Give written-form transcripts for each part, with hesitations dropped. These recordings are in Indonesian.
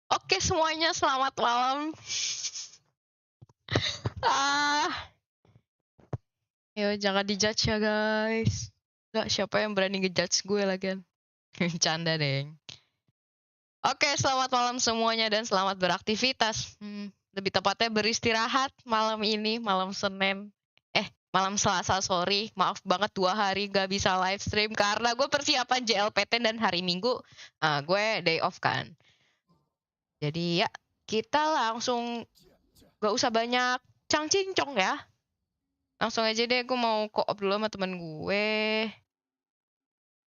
Oke semuanya, selamat malam. Yo jangan dijudge ya guys. Gak, siapa yang berani ngejudge gue lagi? Canda deng. Oke, selamat malam semuanya dan selamat beraktivitas. Lebih tepatnya beristirahat malam ini, malam Senin. Malam Selasa, sorry. Maaf banget 2 hari gak bisa live stream karena gue persiapan JLPT dan hari Minggu gue day off kan. Jadi ya, kita langsung gak usah banyak cang-cincong ya. Langsung aja deh, gue mau co-op dulu sama temen gue.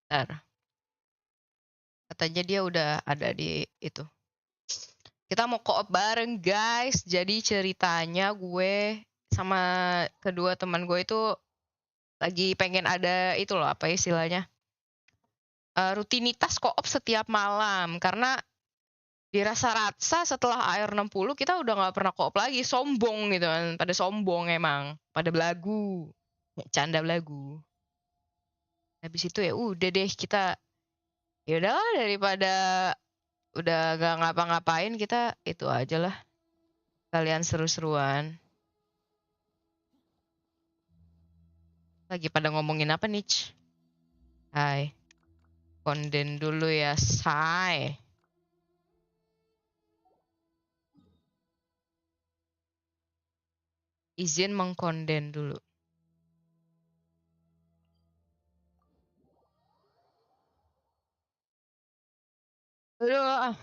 Bentar. Katanya dia udah ada di itu. Kita mau co-op bareng guys. Jadi ceritanya gue sama kedua teman gue itu lagi pengen ada itu loh, apa istilahnya, rutinitas co-op setiap malam. Karena dirasa-rasa setelah air 60 kita udah gak pernah co-op lagi. Sombong gitu kan. Pada sombong emang. Pada belagu. Canda belagu. Habis itu ya udah deh kita, ya udahlah daripada udah gak ngapa-ngapain, kita itu aja lah. Kalian seru-seruan. Lagi pada ngomongin apa nih? Hai. Konden dulu ya, say. Izin mengkonden dulu. Aduh.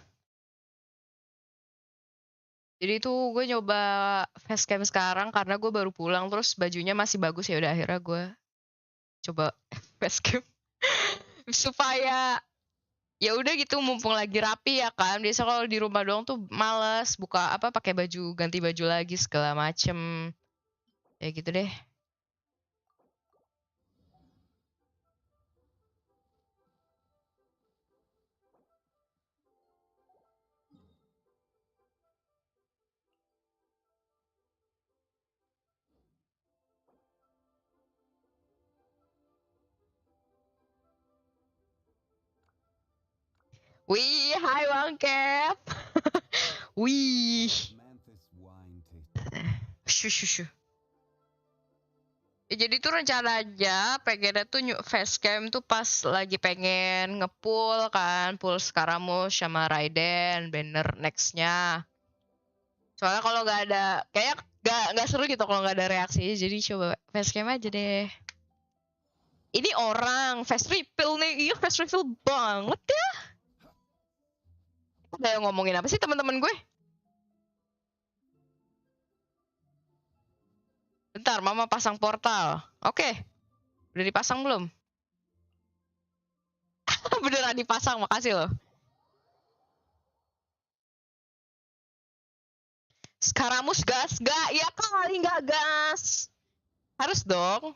Jadi tuh gue nyoba facecam sekarang karena gue baru pulang, terus bajunya masih bagus, ya udah akhirnya gue coba facecam supaya ya udah gitu, mumpung lagi rapi ya kan. Biasa kalau di rumah doang tuh males buka apa, pakai baju, ganti baju lagi segala macem. Ya gitu deh. Wih, hai Bang Cap. Wih. Shush. Ya, jadi tuh rencananya pengennya tuh facecam tuh pas lagi pengen ngepull kan, pull Scaramouche sama Raiden, banner nextnya. Soalnya kalau nggak ada, kayak nggak seru gitu kalau nggak ada reaksi. Jadi coba facecam aja deh. Ini orang face reveal nih, iya face reveal banget ya. Ada yang ngomongin apa sih teman-teman gue? Bentar, mama pasang portal. Oke, udah dipasang belum? Beneran dipasang, makasih loh. Skaramus gas, gak? Ya kali nggak gas. Harus dong.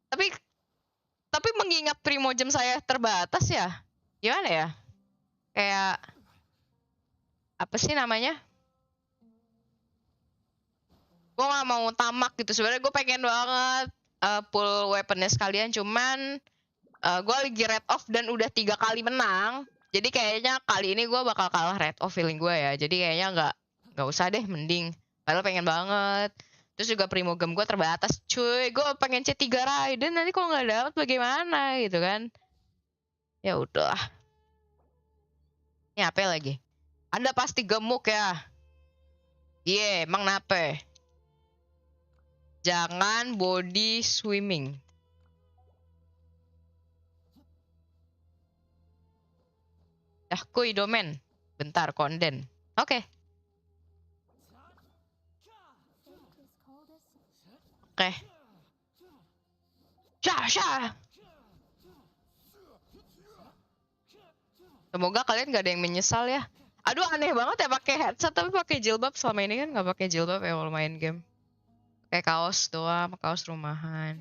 Tapi mengingat primojem saya terbatas ya. Gimana ya? Kayak apa sih namanya? Gue gak mau tamak gitu. Sebenarnya gue pengen banget pull weaponnya sekalian, cuman gue lagi red off dan udah 3 kali menang. Jadi kayaknya kali ini gue bakal kalah red off feeling gue ya. Jadi kayaknya nggak usah deh, mending. Padahal pengen banget. Terus juga primogem gue terbatas, cuy. Gue pengen C3 Raiden, nanti kalau nggak dapet bagaimana gitu kan? Ya udah. Ini apa lagi? Anda pasti gemuk ya. Iya, emang nape? Jangan body swimming. Kuy domen. Bentar, konden. Oke. Oke. Syah. Semoga kalian gak ada yang menyesal ya. Aduh, aneh banget ya pakai headset tapi pakai jilbab. Selama ini kan nggak pakai jilbab ya kalau main game. Kayak kaos doang, kaos rumahan.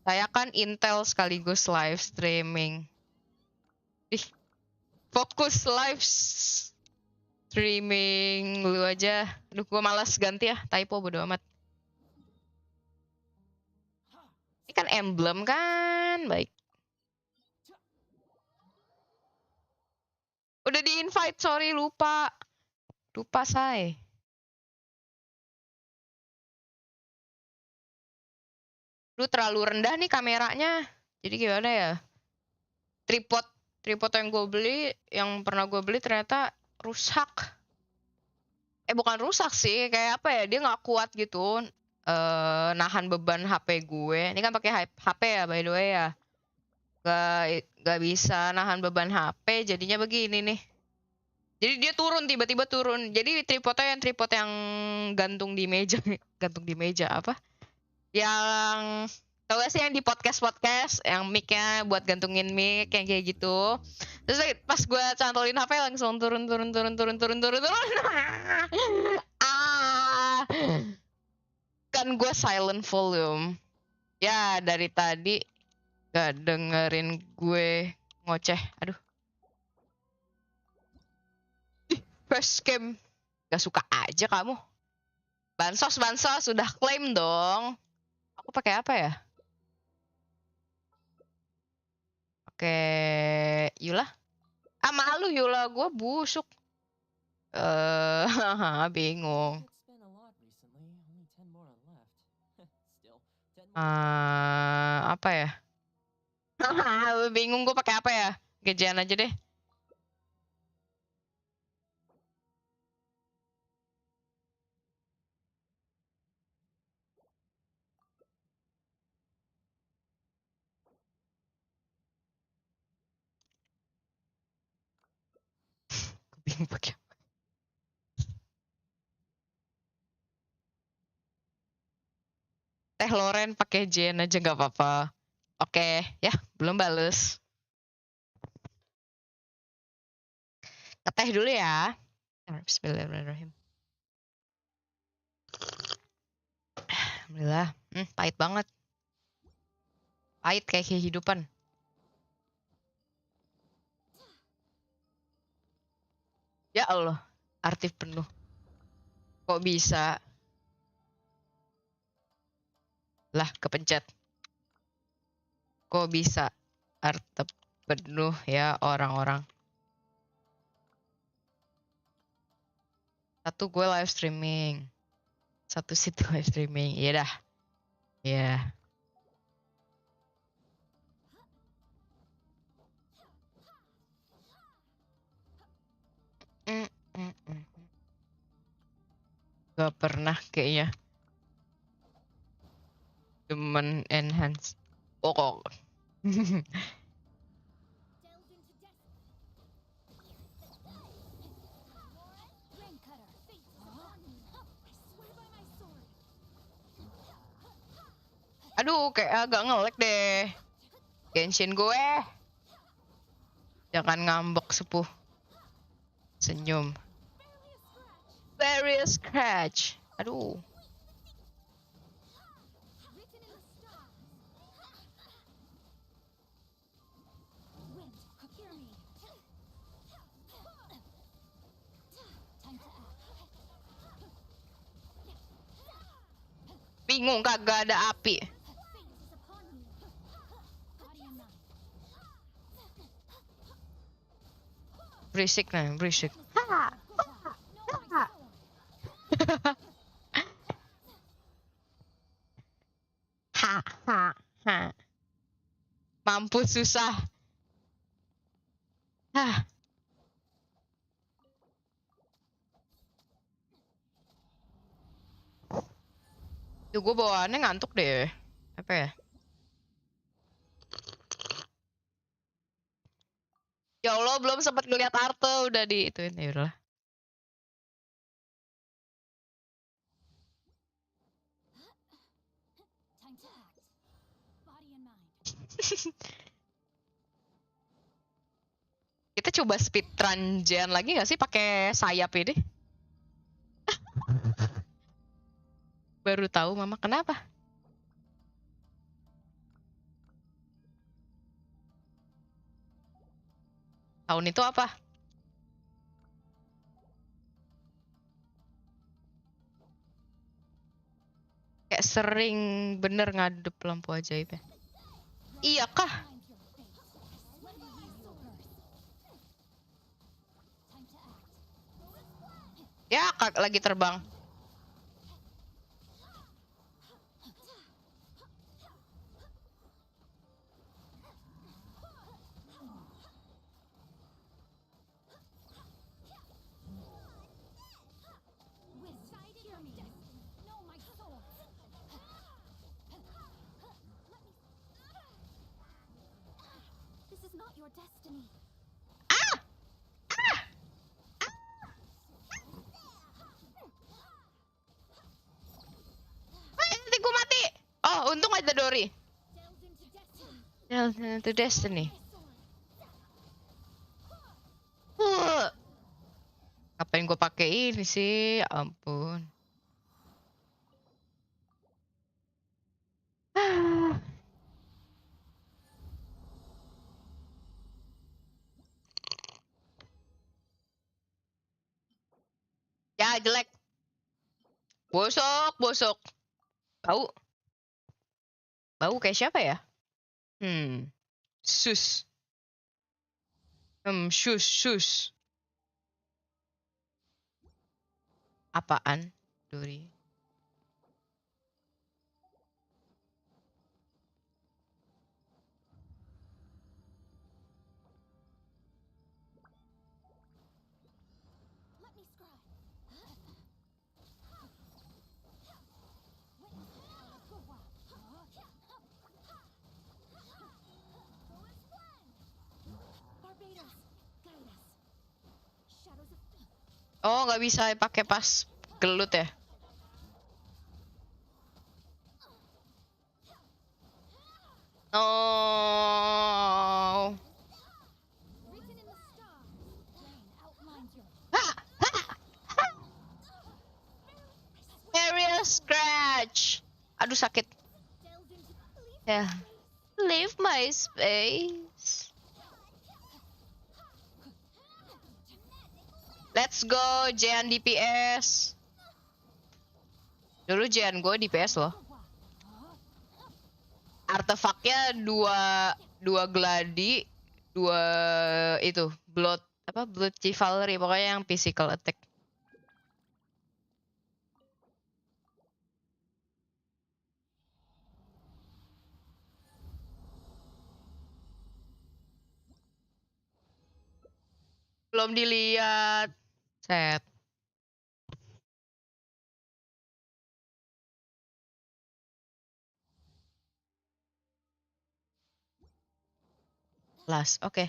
Saya kan Intel sekaligus live streaming. Ih, fokus live streaming lu aja. Aduh, gue malas ganti ya. Typo bodo amat. Ini kan emblem kan, baik. Udah di invite, sorry lupa. Lupa say. Lu terlalu rendah nih kameranya. Jadi gimana ya? Tripod yang gue beli, yang pernah gue beli ternyata rusak. Bukan rusak sih, kayak apa ya? Dia nggak kuat gitu. Nahan beban HP gue. Ini kan pakai HP ya, by the way ya. Gak bisa nahan beban HP, jadinya begini nih. Jadi dia turun, tiba-tiba turun. Jadi tripod yang gantung di meja. Gantung di meja apa? Yang tau gak sih yang di podcast yang mic-nya buat gantungin mic yang kayak gitu. Terus pas gue cantolin HP langsung turun. Ah, kan gue silent volume. Ya dari tadi gak dengerin gue ngoceh. Aduh. First game. Gak suka aja kamu. Bansos sudah klaim dong. Aku pakai apa ya? Oke, Yula. Malu Yula, gue busuk. Bingung. Apa ya? Bingung gue pakai apa ya? Gajian aja deh. Bingung pakai apa. Teh Loren pakai Jen aja nggak apa-apa. Oke, ya belum bales. Keteh dulu ya. Bismillahirrahmanirrahim. Alhamdulillah. Pahit banget. Pahit kayak kehidupan. Ya Allah, artif penuh. Kok bisa? Lah, kepencet. Kok bisa? Artif penuh ya orang-orang. Satu gue live streaming. Satu situ live streaming. Iya dah. Iya. Gak pernah kayaknya. Demen enhance. Oh kok. Aduh, kayak agak ngelek deh. Genshin gue. Jangan ngambek sepuh. Senyum. Very scratch. Aduh. Bingung kagak ada api. Berisik nih, berisik. Mampus susah. Tuh gue bawaannya ngantuk deh. Apa ya? Ya Allah, belum sempat ngeliat arte udah di ituin ya udah. Kita coba speedrun Jen lagi gak sih pakai sayap ini? Baru tahu Mama kenapa? Tahun itu apa? Kayak sering bener ngadep lampu ajaib ya. Iya kah? Ya, lagi terbang. Ah! Nanti gue mati. Oh, untung ada Dori. To Destiny. Ngapain gue pakai ini sih? Ampun. Ya, jelek. Bosok, bosok. Bau. Bau kayak siapa ya? Sus. Sus. Apaan? Dori. Oh, nggak bisa pakai pas gelut ya? Oh. Area scratch. Aduh sakit. Ya. Leave my space. Let's go, Jan DPS. Dulu Jan gue DPS loh. Artefaknya dua gladi, dua itu blood chivalry, pokoknya yang physical attack. Belum dilihat. Set. Last, oke.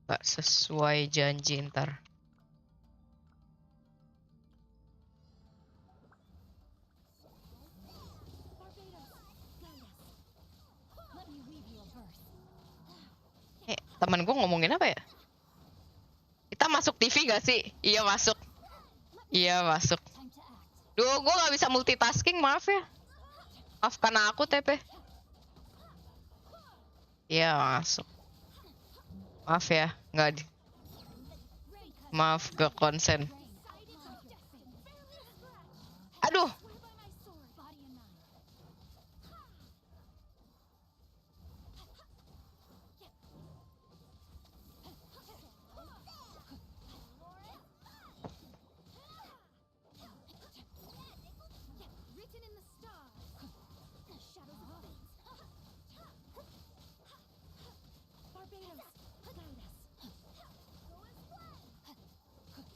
Gak sesuai janji ntar. Temen gue ngomongin apa ya? Kita masuk TV gak sih? Iya masuk. Iya masuk. Duh, gue gak bisa multitasking, maaf ya. Maafkan aku, TP. Iya masuk. Maaf ya, nggak di. Maaf, gak konsen. Aduh.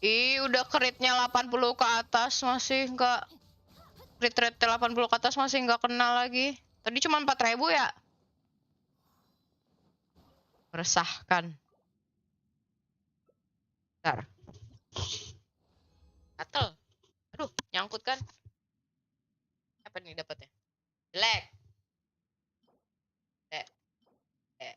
Ih, udah crit-nya 80 ke atas masih nggak. Crit rate 80 ke atas masih nggak kena lagi. Tadi cuma 4.000 ya? Meresahkan. Bentar. Gatel. Aduh, nyangkut kan? Apa nih dapatnya? Jelek. Eh, eh.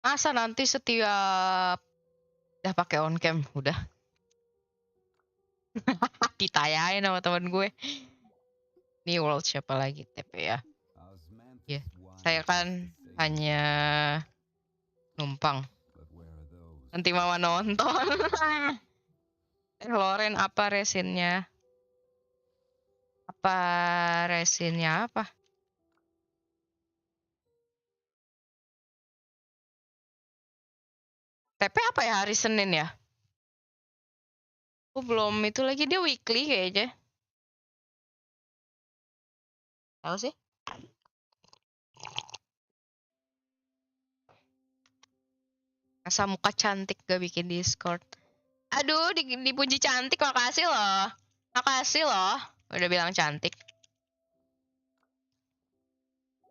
Masa nanti setiap udah pakai on cam udah ditayain sama teman gue. Nih world siapa lagi TP ya? Ya, saya kan hanya numpang. Nanti mama nonton. Loren apa resinnya? Apa resinnya apa? TP apa ya hari Senin ya? Oh belum itu lagi dia weekly kayaknya. Tahu sih? Masa muka cantik gak bikin Discord? Aduh, dipuji cantik, makasih loh. Makasih loh, udah bilang cantik.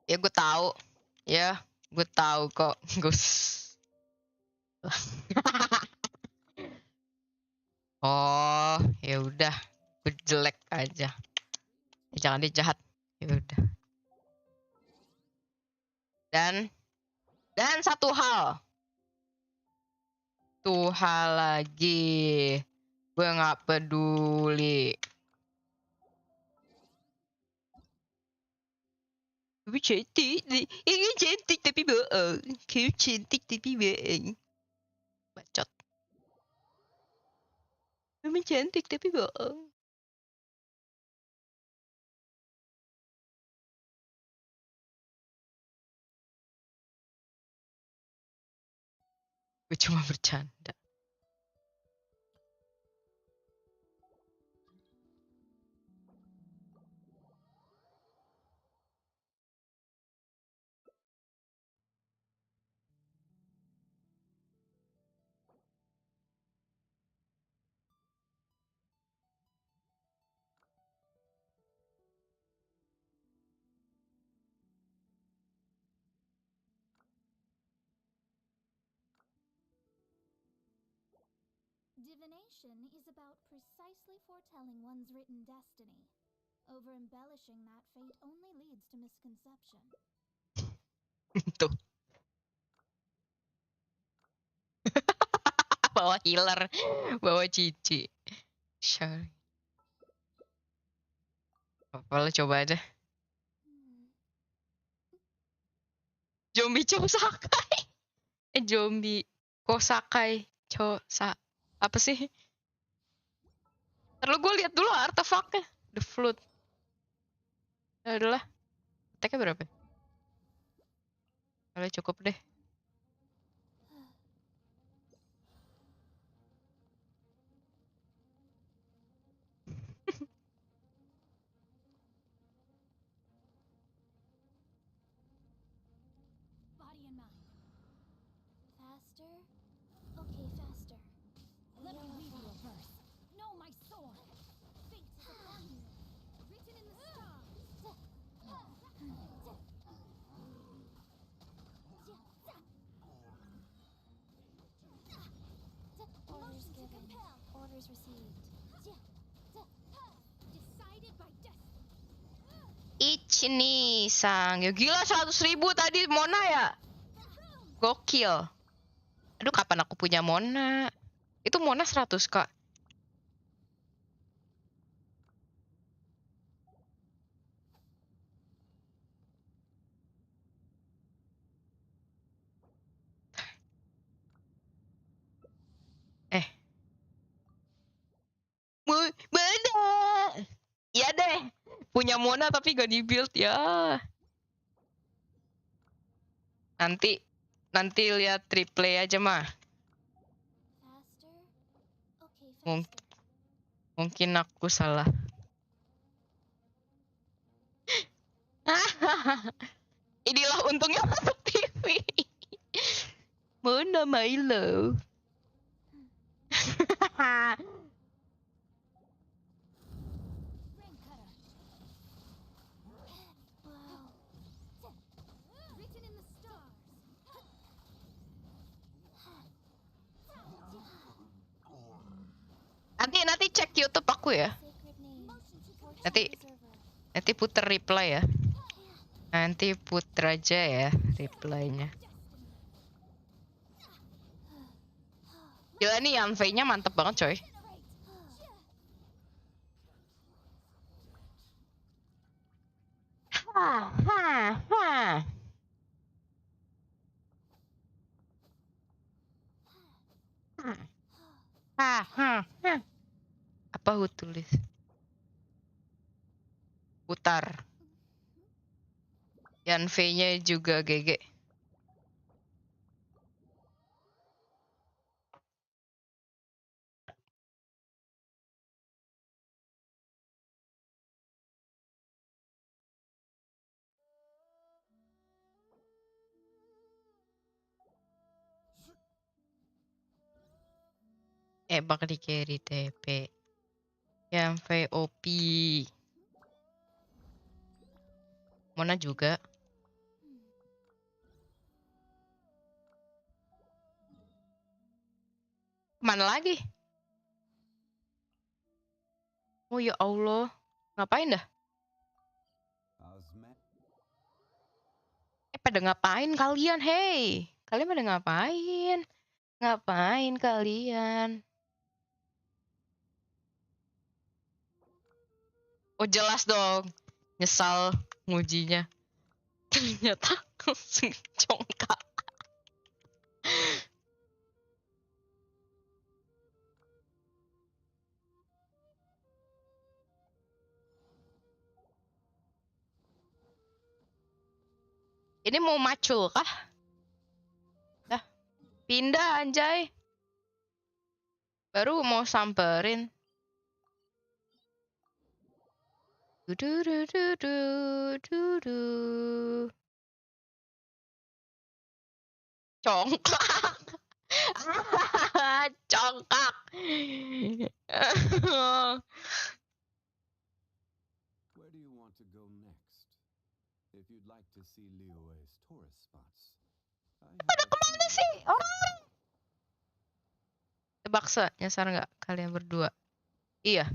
Ya gue tahu. Ya, gue tahu kok, Gus. Oh, ya udah. Gue jelek aja. Ya, jangan dia jahat. Ya udah. Dan satu hal. Tuh hal lagi. Gue nggak peduli. Gue cantik. Ini cantik tapi bohong. Gue cantik tapi bohong. Bacot. Gue cantik tapi bohong. Gue cuma bercanda. Divination is about precisely foretelling one's written destiny. Over-embellishing that fate only leads to misconception. Tuh. Bawa healer. Bawa cici. Sorry. Apa lo coba aja. Zombie Chosakai. Zombie Kosakai. Apa sih? Terus gue lihat dulu artefaknya. The Flute. Ya udahlah. Attack-nya berapa? Kalau cukup deh. Body and mind. Faster? Okay, faster. Let me read you a verse. Know my sword. Fate is upon you. Written in the stars. Orders given. Orders received. Decided by destiny. Ichini-sang. Ya gila 100.000 tadi Mona ya. Gokil. Aduh kapan aku punya Mona? Itu Mona 100 kak. Mana? Iya deh. Punya Mona tapi gak di build ya. Nanti lihat replay aja mah. Mungkin aku salah. Inilah untungnya masuk TV. Mona Milo. Nanti cek YouTube aku ya. Nanti puter replay ya. Nanti puter aja ya replaynya. Gila nih, Yanfei-nya mantep banget coy. Apa hu tulis? Putar. Yanfei-nya juga GG. Bak di carry TP. Yanfei OP. Mona juga. Mana lagi? Oh ya Allah. Ngapain dah? Pada ngapain kalian? Hey. Kalian pada ngapain? Ngapain kalian? Oh jelas dong. Nyesal ngujinya. Ternyata langsung congkak. Ini mau macul kah? Dah, pindah anjay. Baru mau samperin. Congkak. Congkak. Where do you want to go next? If you'd like to see Liyue's tourist spots. Pada kemana sih orang? Tebak nyasar nggak kalian berdua? Iya.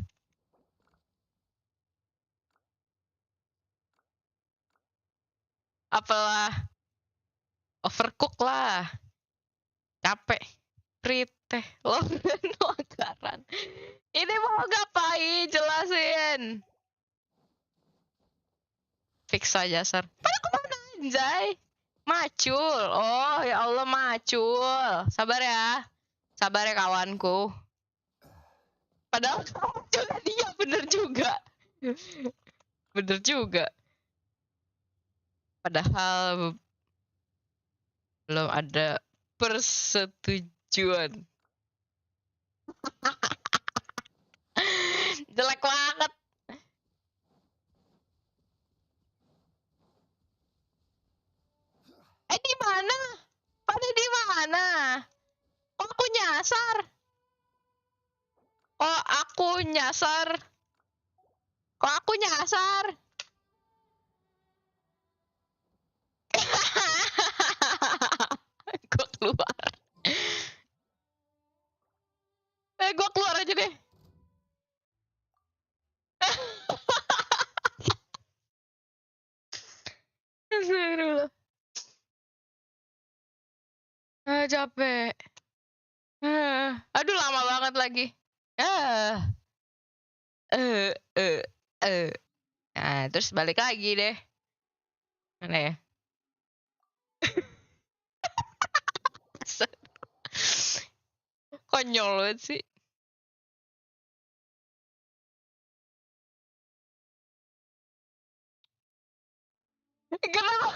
Apalah? Overcook lah. Capek. Teh longgaran. Ini mau ngapain? Jelasin. Fix aja, Sar. Pada kemana anjay? Macul. Oh ya Allah macul. Sabar ya. Sabar ya kawanku. Padahal kamu juga dia bener juga. Bener juga. Padahal belum ada persetujuan. Jelek banget. Di mana? Pada di mana? Kok aku nyasar? Kok aku nyasar? Kok aku nyasar? Gue keluar. Gue keluar aja deh. Astagfirullah. Capek. Aduh lama banget lagi. Nah, terus balik lagi deh. Mana ya? Konyol banget sih. Kenapa?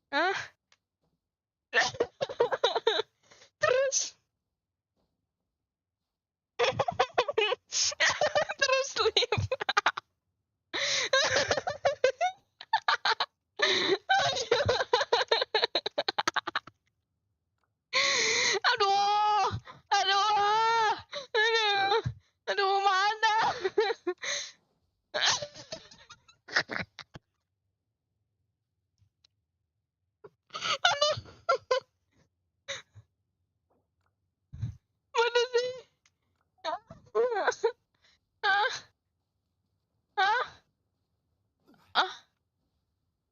Hah? Terus terus sleep. Aduh, aduh, aduh, aduh, mana? Mana sih? Ah, ah, ah,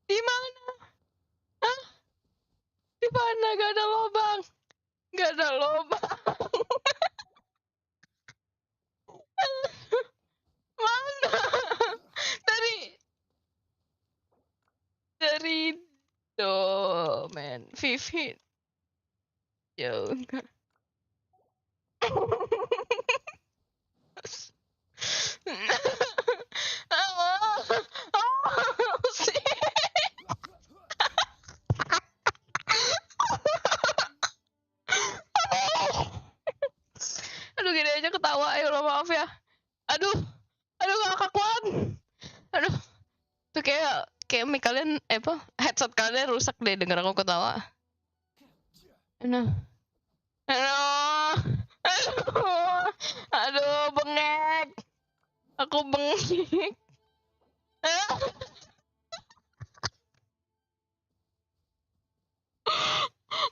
di mana? Ah, di mana? Gak ada lubang, gak ada lubang. Mana? Dari domain Vivi jauh. Aduh, gini aja ketawa, ya Allah, maaf ya. Aduh, aduh, gak kuat. Aduh, tuh kayak mic kalian, apa, headset kalian rusak deh denger aku ketawa. Aduh, aduh, aduh, aduh, bengek. Aku bengek.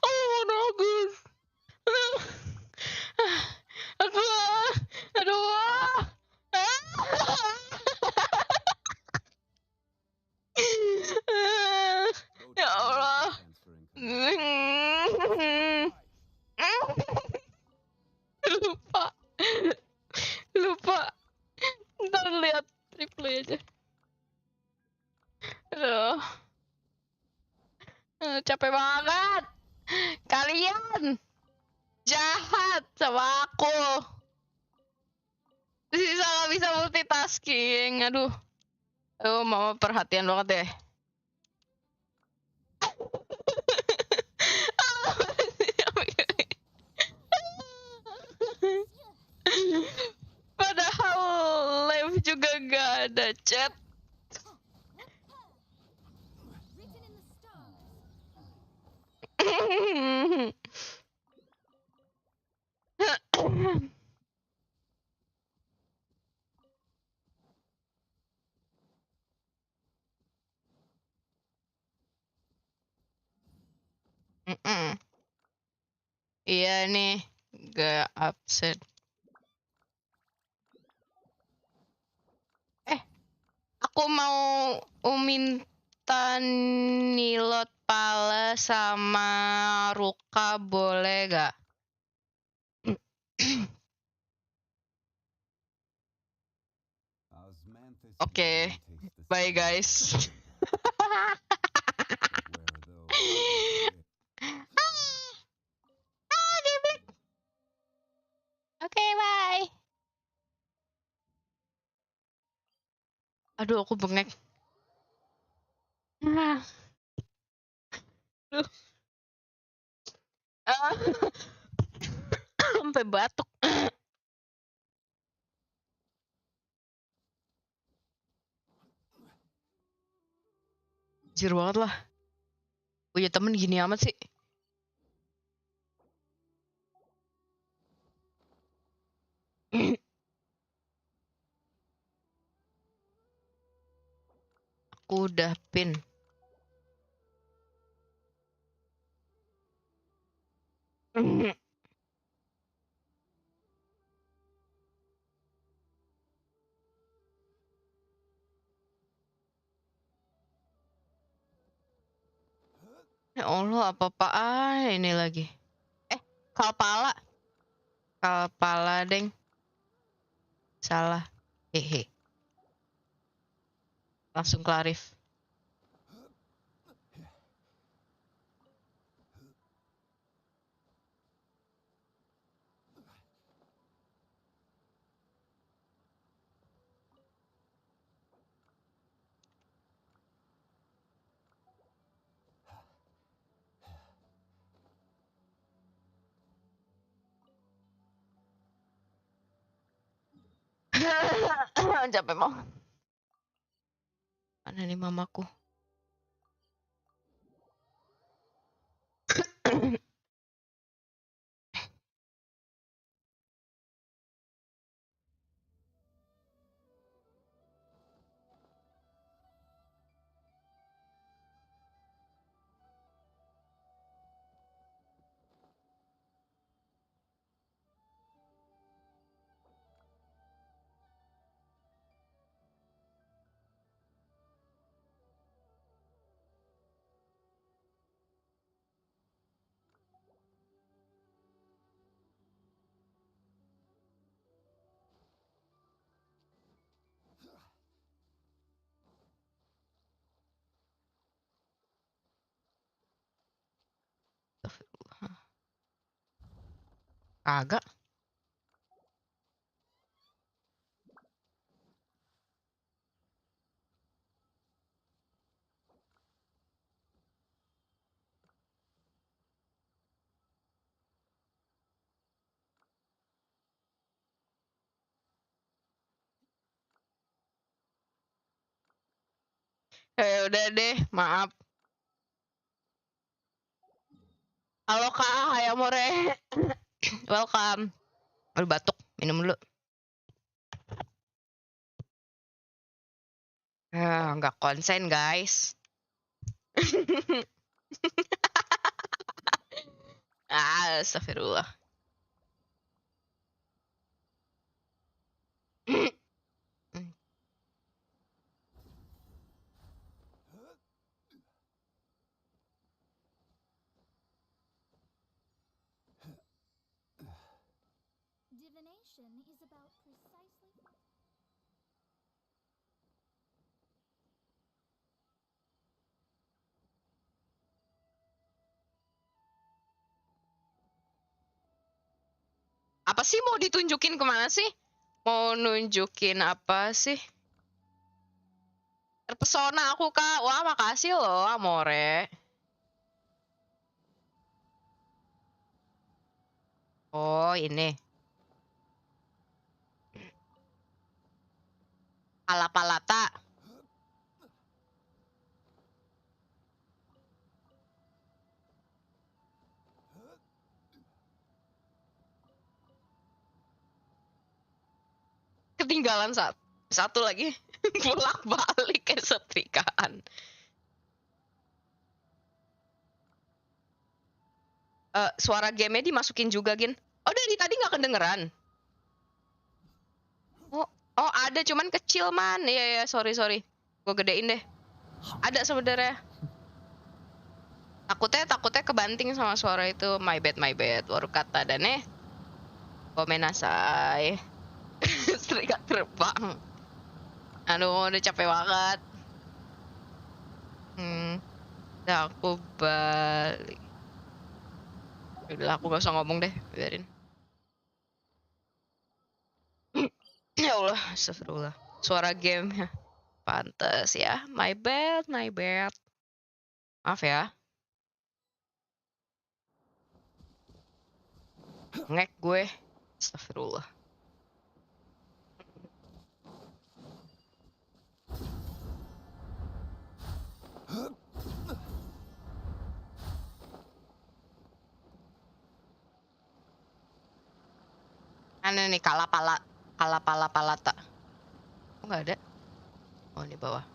Oh, nagus. Aku, aduh. Go Ya to the Allah. local transferring company. Lupa. Lupa. Ntar lihat replay aja. Aduh. Capek banget. Kalian jahat sama aku. Bisa gak bisa multitasking. Aduh. Aduh, mama perhatian banget deh. Padahal live juga gak ada chat. Written in the stars. Iya nih, gak absen. Aku mau minta nilot pala sama Ruka, boleh gak? Oke, bye guys. Oke, bye. Aduh, aku bengek. Aduh. Sampai batuk. Jir banget lah. Punya temen gini amat sih. Aku udah pin. Ya Allah, apa-apaan ini lagi. Kepala. Kepala, deng. Salah. Hehe. Langsung klarif. Capek mau. Mana nih mamaku? Kagak. Udah deh, maaf. Halo Kak, hai Amore. Welcome. Aduh batuk, minum dulu. Nggak konsen guys. Astagfirullah. Divination is about precisely. Apa sih mau ditunjukin kemana sih? Mau nunjukin apa sih? Terpesona aku Kak. Wah makasih loh Amore. Oh ini. Palata. Ketinggalan satu lagi. Bolak-balik ke setrikaan. Suara gamenya dimasukin juga, Gin. Oh, dari tadi nggak kedengeran. Oh, ada cuman kecil man. Iya, sorry. Gue gedein deh. Ada sebenarnya. Takutnya kebanting sama suara itu. My bad. Baru kata dan gomenasai. Serikat terbang. Aduh, udah capek banget. Udah aku balik. Udah aku gak usah ngomong deh, biarin. Ya Allah, astagfirullah. Suara game ya. Pantes ya. My bad. Maaf ya. Ngek gue. Astagfirullah. Mana nih palata. Oh nggak ada. Oh di bawah.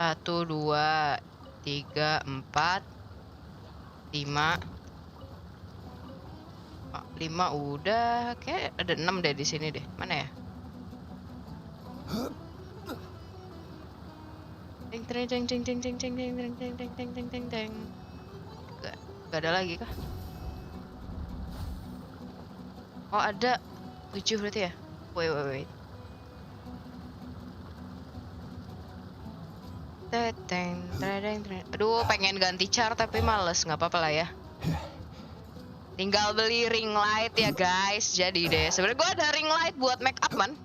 Satu, 2, 3, 4, 5. 5 udah, kayak ada 6 deh di sini deh. Mana ya? Deng. Gak ada lagi kah? Oh ada 7 berarti ya? Wait. Aduh pengen ganti char tapi males, nggak apa-apa lah ya. Tinggal beli ring light ya guys. Jadi deh sebenarnya gue ada ring light buat make up man.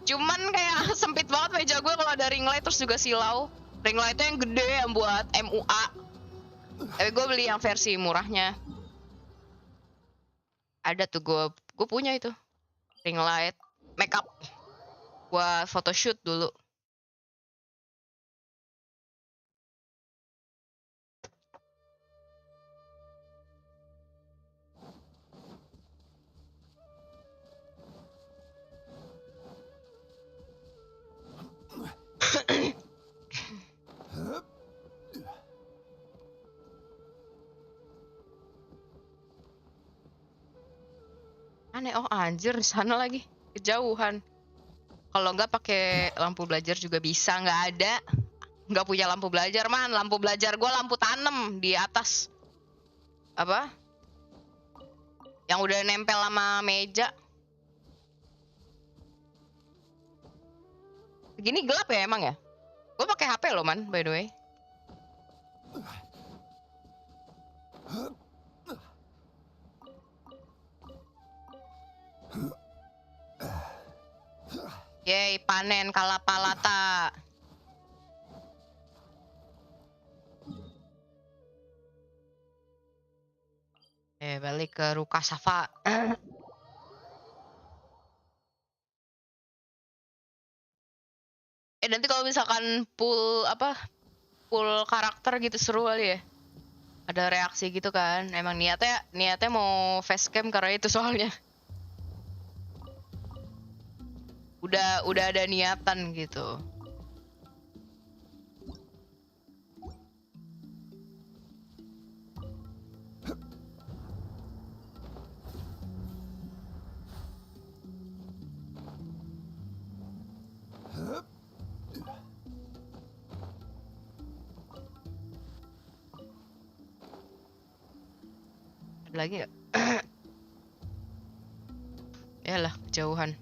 Cuman kayak sempit banget meja gue kalau ada ring light, terus juga silau. Ring lightnya yang gede yang buat MUA. Tapi gue beli yang versi murahnya. Ada tuh gue punya itu ring light makeup buat photoshoot dulu. Aneh, oh anjir di sana lagi kejauhan. Kalau nggak pakai lampu belajar juga bisa, nggak punya lampu belajar man. Lampu belajar gue lampu tanem di atas apa yang udah nempel sama meja. Gini gelap ya emang ya? Gue pakai HP loh man, by the way. Yeay, panen kalapalata. Balik ke Rukasafa. Nanti kalau misalkan full karakter gitu seru kali ya. Ada reaksi gitu kan. Emang niatnya mau facecam karena itu soalnya. Udah ada niatan gitu. Ada lagi nggak? Yalah, kejauhan.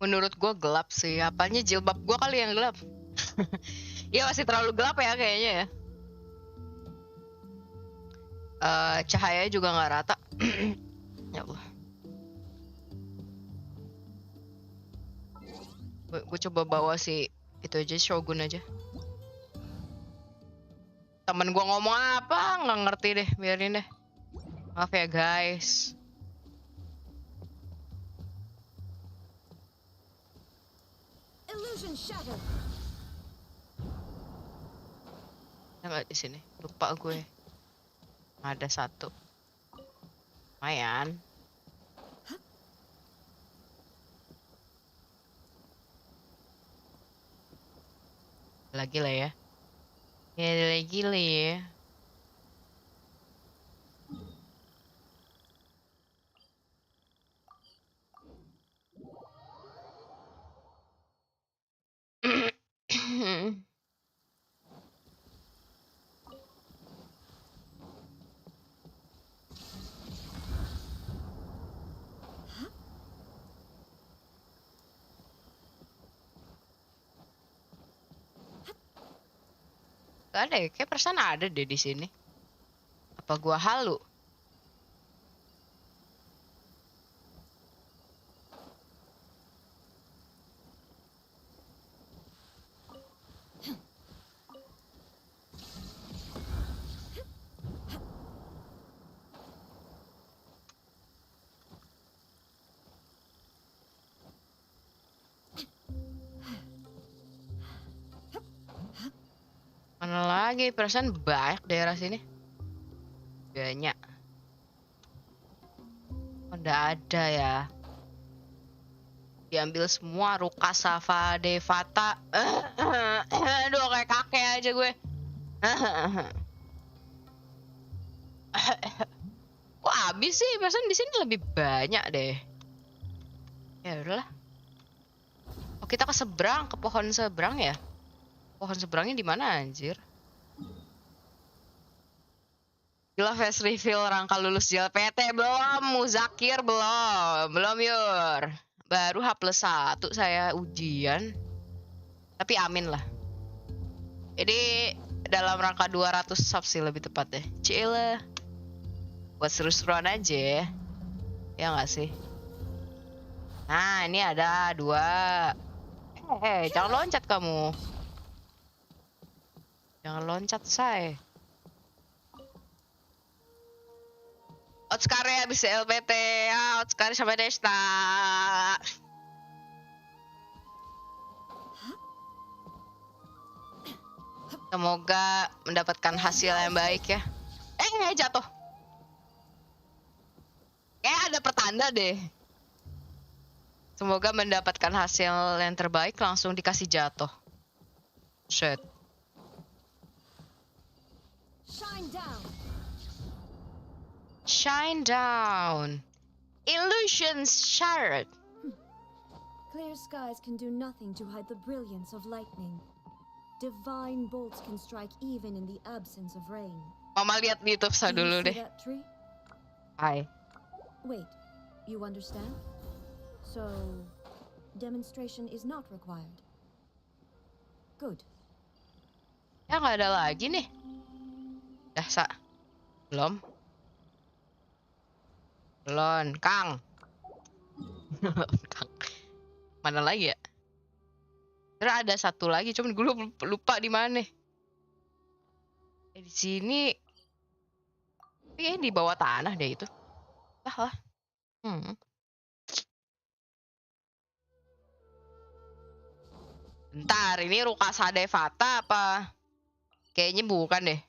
Menurut gue gelap sih. Apanya jilbab gue kali yang gelap? Iya masih terlalu gelap ya kayaknya ya. Cahayanya juga nggak rata. Ya Allah. Gue coba bawa si itu aja, Shogun aja. Temen gue ngomong apa nggak ngerti deh, biarin deh. Maaf ya guys. Illusion shattered. Ya nggak di sini, lupa gue. Ada satu. Lumayan. Lagi lah ya. Ya lagi lah ya. Gak ada ya, kayak perasaan ada deh di sini. Apa gua halu? Mana lagi? Perasaan banyak daerah sini. Banyak. Oh, nggak ada ya. Diambil semua Rukasafa Devata. Aduh kayak kakek aja gue. Kok habis sih? Perasaan di sini lebih banyak deh. Ya udahlah. Oh kita ke seberang, ke pohon seberang ya? Pohon seberangnya di mana anjir? Gila face reveal rangka lulus JLPT belum, Muzakir belum Yur. Baru H+1 saya ujian. Tapi amin lah. Jadi dalam rangka 200 sub sih lebih tepat deh. Cile. Buat seru-seruan aja. Ya nggak sih? Nah, ini ada 2. Jangan loncat kamu. Jangan loncat, say. Otskare habis LPT. Ya, Otskare sampai desta. Semoga mendapatkan hasil yang baik ya. Jatuh. Ada pertanda deh. Semoga mendapatkan hasil yang terbaik langsung dikasih jatuh. Shit. Shine down. Shine down. Illusions shattered. Clear skies can do nothing to hide the brilliance of lightning. Divine bolts can strike even in the absence of rain. Mama lihat di YouTube Do you dulu see deh. that tree? Hai. Wait, you understand? So, demonstration is not required. Good. Ya nggak ada lagi nih. Dah, Sa. Belum. Belum, Kang. Kang. Mana lagi ya? Terus ada satu lagi, cuman gue lupa di mana. Di sini. Kayaknya di bawah tanah deh itu. Lah. Bentar, ini Rukasa Devata apa? Kayaknya bukan deh.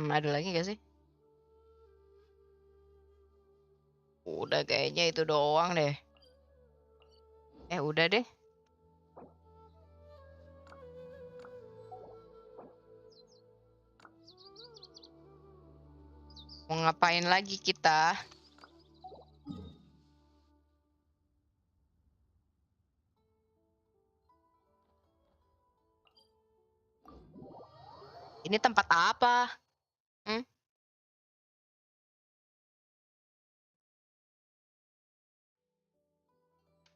Ada lagi gak sih? Udah kayaknya itu doang deh. Udah deh. Mau ngapain lagi kita? Ini tempat apa?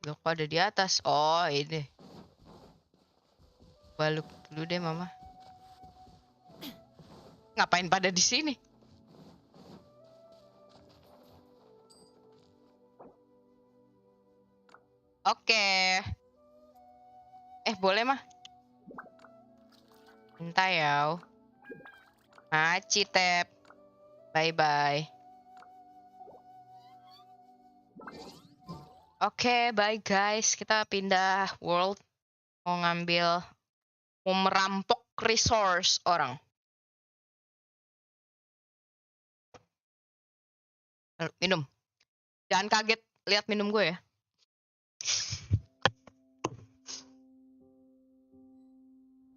Loh, kok ada di atas? Oh, ini. Balik dulu deh, Mama. Ngapain pada di sini? Oke. Boleh, Mah? Minta ya. Maci, Tep. Bye-bye. Oke, bye guys. Kita pindah world. Mau merampok resource orang. Minum. Jangan kaget lihat minum gue ya.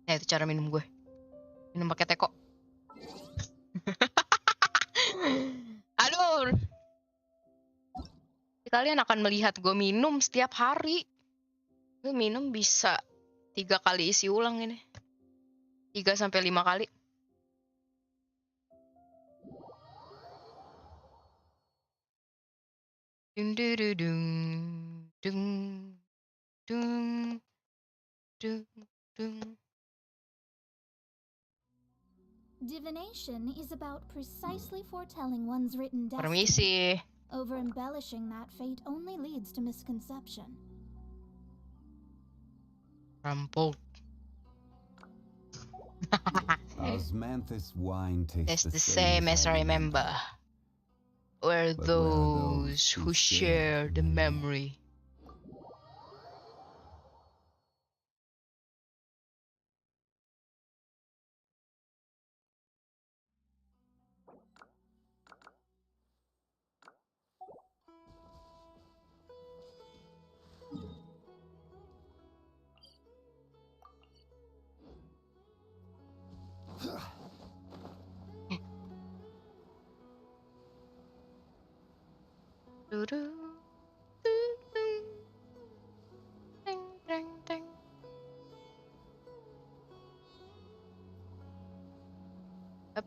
Nah, itu cara minum gue. Minum pakai teko. Aduh. Kalian akan melihat gue minum setiap hari. Gue minum bisa 3 kali isi ulang ini. 3-5 kali. Dung dung dung dung dung dung. Divination is about precisely foretelling one's written destiny. Permisi. Over-embellishing that fate only leads to misconception. Rampok. Osmanthus wine tastes It's the same as I remember. Were But where are those those who who share share the the memory?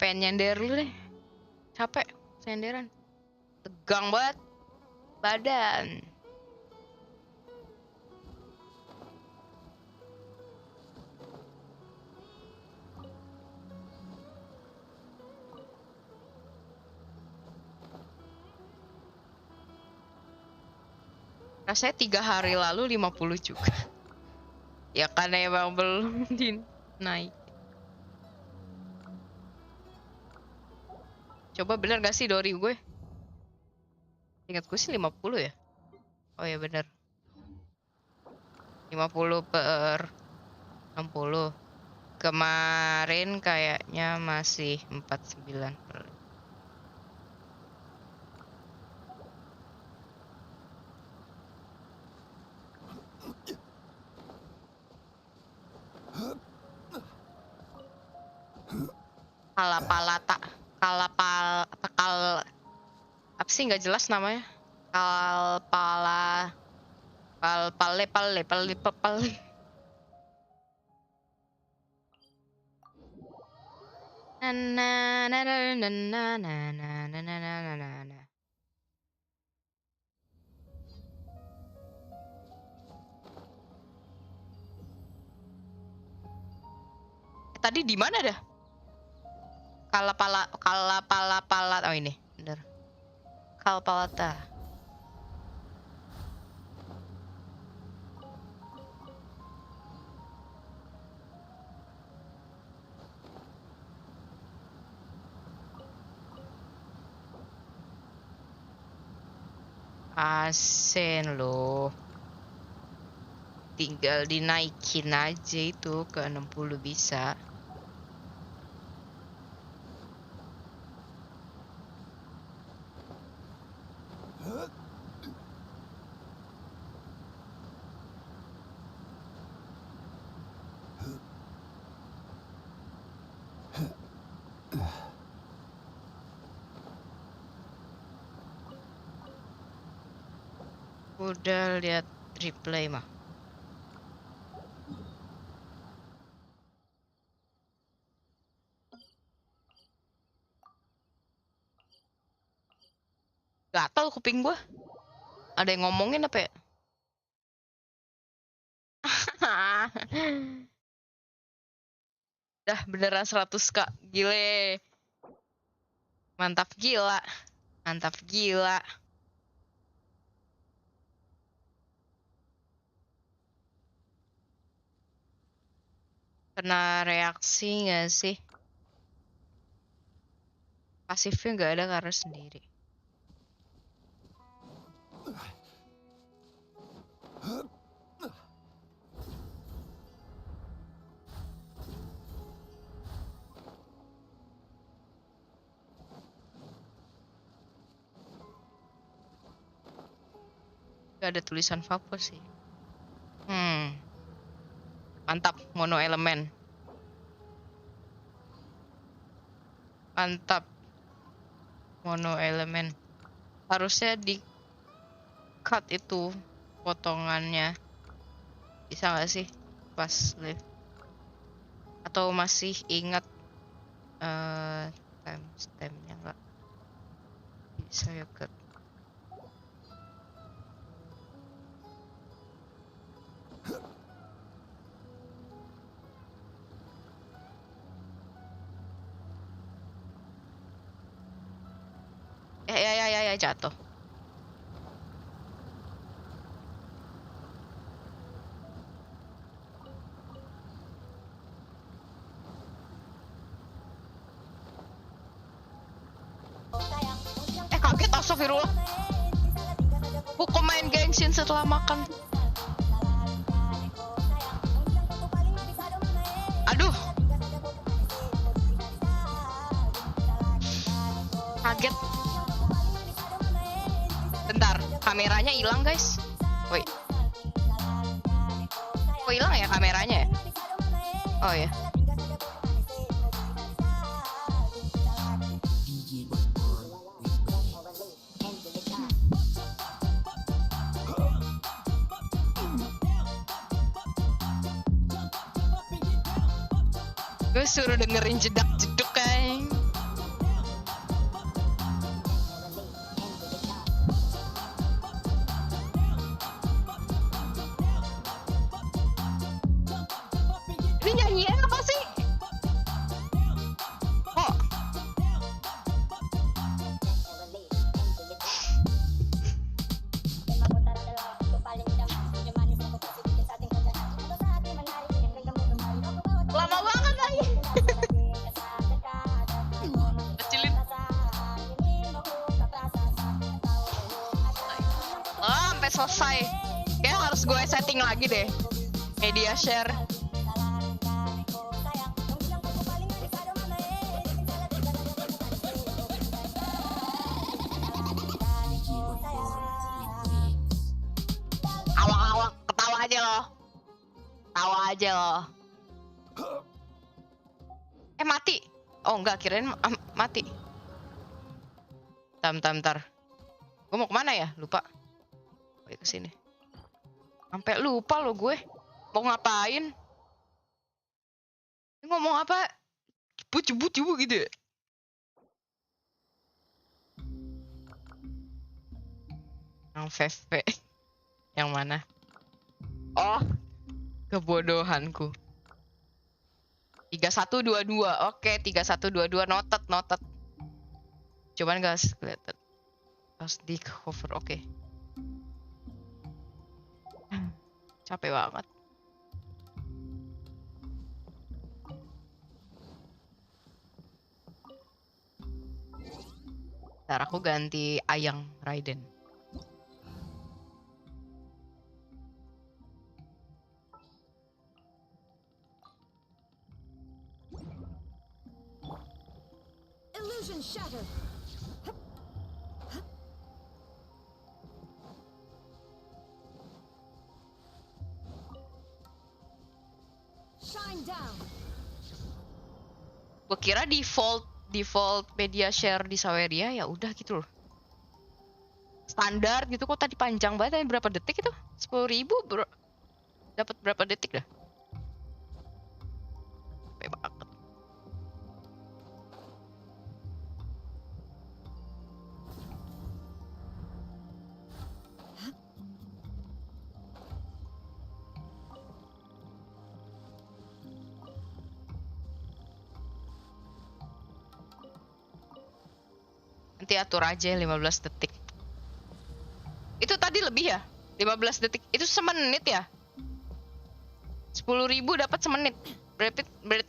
Pengen nyender dulu deh. Capek senderan. Tegang banget badan. Rasanya 3 hari lalu 50 juga. Ya karena emang belum naik. Coba bener gak sih Dori gue? Ingat gue sih 50 ya. Oh ya bener. 50 per 60. Kemarin kayaknya masih 49 per. Kalapalata. Apa sih nggak jelas namanya? Kalpala. Pale. Na na na na na na na na na na na na na. Tadi di mana dah? Kalapala. Oh ini, bener. Kalpalata. Asen loh. Tinggal dinaikin aja itu ke 60 bisa. Udah lihat replay mah. Gatal kuping gua. Ada yang ngomongin apa ya? Dah beneran 100K. Gile. Mantap gila. Mantap gila. Kena reaksi gak sih? Pasifnya gak ada karena sendiri. Gak ada tulisan vapor sih. Mantap, mono elemen. Mantap. Mono elemen. Harusnya di cut itu potongannya. Bisa gak sih pas live? Atau masih ingat timestamp-nya nggak? Bisa ya cut. Ya jatuh. Kaget, astagfirullah. Hukum main Genshin setelah makan. Aduh. Kaget. Bentar, kameranya hilang guys. Woi. Kok hilang ya kameranya ya? Oh ya. Gue suruh dengerin jedak-jeduk kan. Ini nyanyian apa sih? Oh. selesai. Kayak harus gue setting lagi deh. Media share. Awak-awak ketawa aja loh. Tawa aja loh. Mati. Oh enggak, kirain mati. Bentar. Gue mau kemana ya? Lupa. Oh, ke sini. Sampai lupa lo gue. Mau ngapain? Ngomong apa? Jebut gitu ya? Yang VV. Yang mana? Oh, kebodohanku. 3122. Oke, 3122 noted. Cuman gak kelihatan. Harus di cover. Oke. Capek banget. Ntar aku ganti Ayang Raiden. Illusion shattered. Shine down. Gue kira default media share di Saweria ya udah gitu loh. Standar gitu, kok tadi panjang banget, berapa detik itu? 10.000 bro. Dapat berapa detik dah? Capek banget. Nanti atur aja 15 detik. Itu tadi lebih ya? 15 detik. Itu semenit ya? 10.000 dapat semenit. Berarti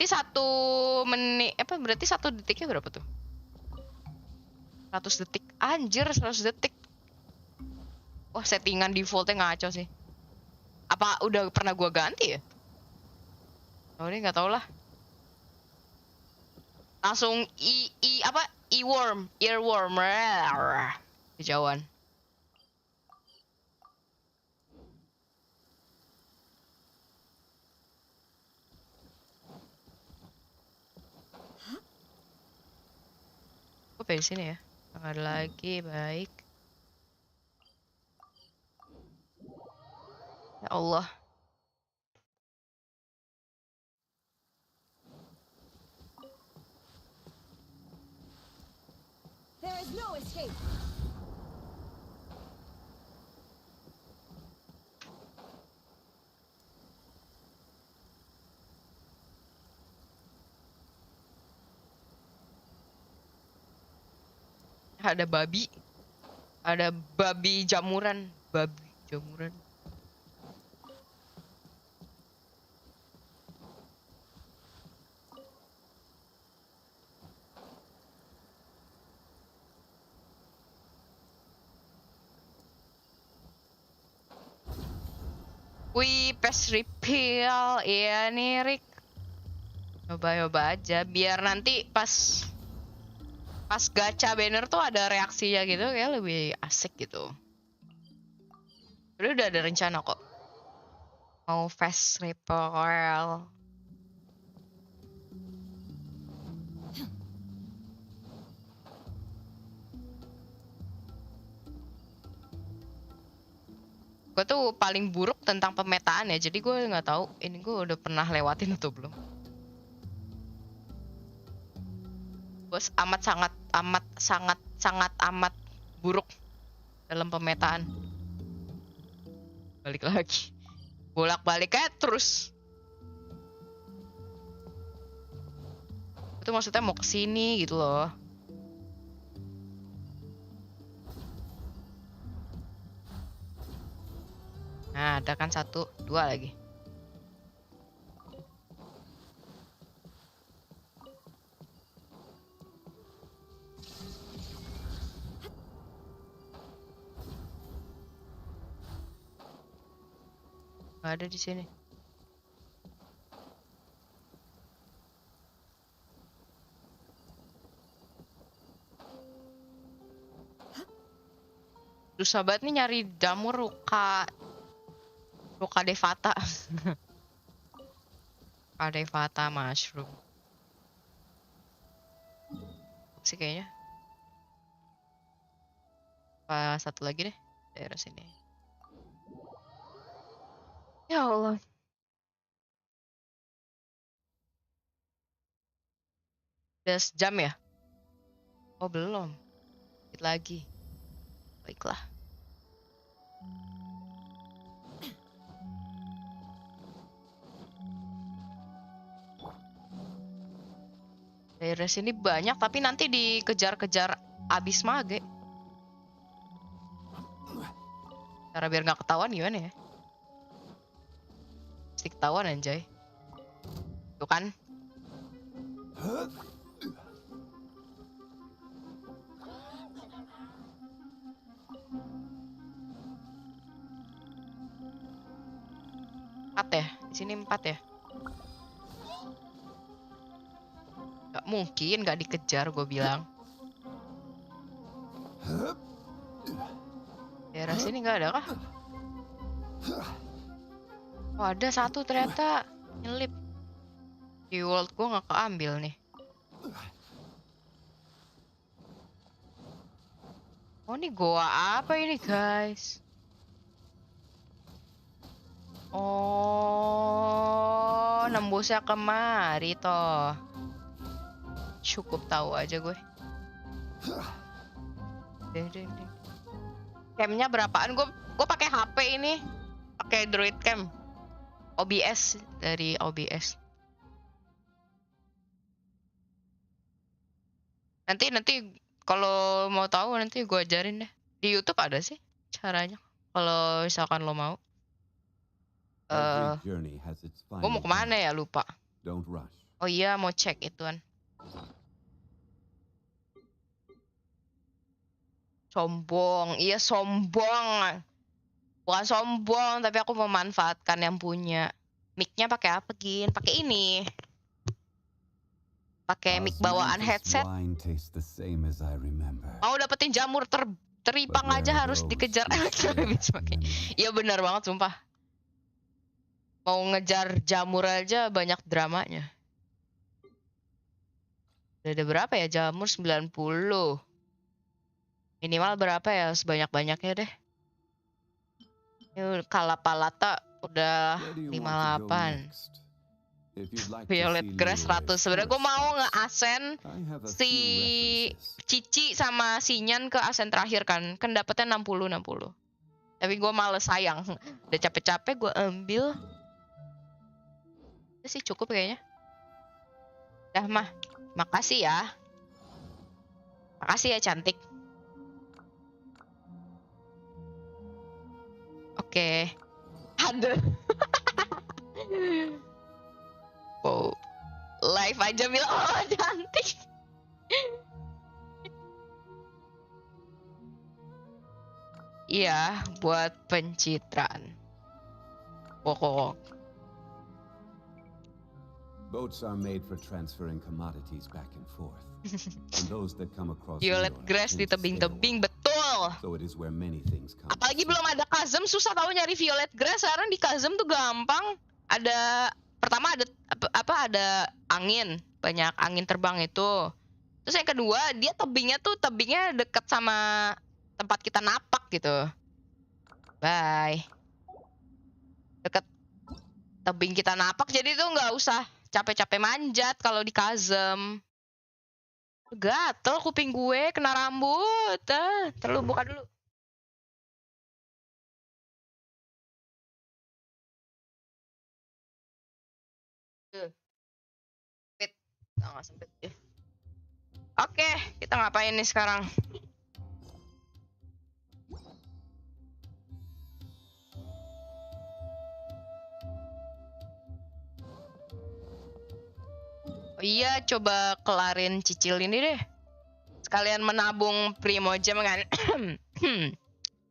1 menit berarti 1 detiknya berapa tuh? 100 detik. Anjir, 100 detik. Wah, settingan defaultnya ngaco sih. Apa udah pernah gua ganti ya? Oh, ini nggak tahu lah. Langsung earworm. Kejauhan. Gue pengen sini ya. Nggak ada lagi, baik. Ya Allah. There is no escape. Ada babi. Ada babi jamuran. Babi jamuran. Wih, pass refill. Iya nih, Rick. Coba aja. Biar nanti pas gacha banner tuh ada reaksinya gitu, kayak lebih asik gitu. Udah ada rencana kok. Mau fast refill. Gue tuh paling buruk tentang pemetaan ya, jadi gue nggak tahu ini gue udah pernah lewatin atau belum. Bos amat buruk dalam pemetaan. Balik lagi, bolak-balik aja terus. Itu maksudnya mau kesini gitu loh. Nah, ada kan 1, 2 lagi. Nggak ada di sini. Susah banget nih nyari jamur Ruka devata. Ruka devata mushroom. Sih kayaknya. Satu lagi deh. Daerah sini. Ya Allah. Udah sejam ya? Oh belum. Dikit lagi. Baiklah. Daerah sini banyak tapi nanti dikejar-kejar abis mage. Cara biar nggak ketahuan gimana ya? Pasti ketahuan anjay. Tuh kan? Empat ya? Di sini 4 ya? Gak mungkin gak dikejar gue bilang. Daerah sini gak ada kah? Oh ada satu ternyata. Nyelip. Di world gue gak keambil nih. Oh ini goa apa ini guys? Oh nembusnya kemari toh. Cukup tahu aja gue. Ding. Camnya berapaan? Gue pakai HP ini, pakai Droid Cam, OBS dari OBS. Nanti kalau mau tahu nanti gue ajarin deh. Di YouTube ada sih caranya. Kalau misalkan lo mau. Gue mau kemana ya lupa. Oh iya mau cek ituan. Sombong, iya sombong. Bukan sombong, tapi aku memanfaatkan yang punya. Mic-nya pakai apa, Gin? Pakai ini. Pakai mic bawaan headset. Mau dapetin jamur teripang aja harus dikejar elektronik. Iya benar banget sumpah. Mau ngejar jamur aja banyak dramanya. Ada berapa ya jamur? 90. Minimal berapa ya? Sebanyak-banyaknya deh. Ini kalapalata udah 58. Violet grass 100. Sebenarnya gue mau nge-asen si Cici sama si Nyan ke asen terakhir kan. Kan dapetnya 60. Tapi gue males sayang. Udah capek-capek gue ambil. Itu sih cukup kayaknya. Dah mah. Makasih ya. Makasih ya cantik. Oke. Aduh. Oh. Live aja bilang oh cantik. Iya, buat pencitraan. Pokok. Boats are made for transferring commodities back and forth. And those that come across Violet grass di tebing-tebing, betul. So it is where many things come. Apalagi belum ada chasm, susah tahu nyari violet grass. Sekarang di chasm tuh gampang. Pertama ada angin, banyak angin terbang itu. Terus yang kedua, dia tebingnya deket sama tempat kita napak gitu. Bye. Deket tebing kita napak, jadi tuh nggak usah capek-capek manjat kalau di chasm. Gatel kuping gue, kena rambut. Terlalu buka dulu. Sempit. Nggak sempit. Oke, kita ngapain nih sekarang? Oh iya, coba kelarin cicil ini deh. Sekalian menabung primogem kan.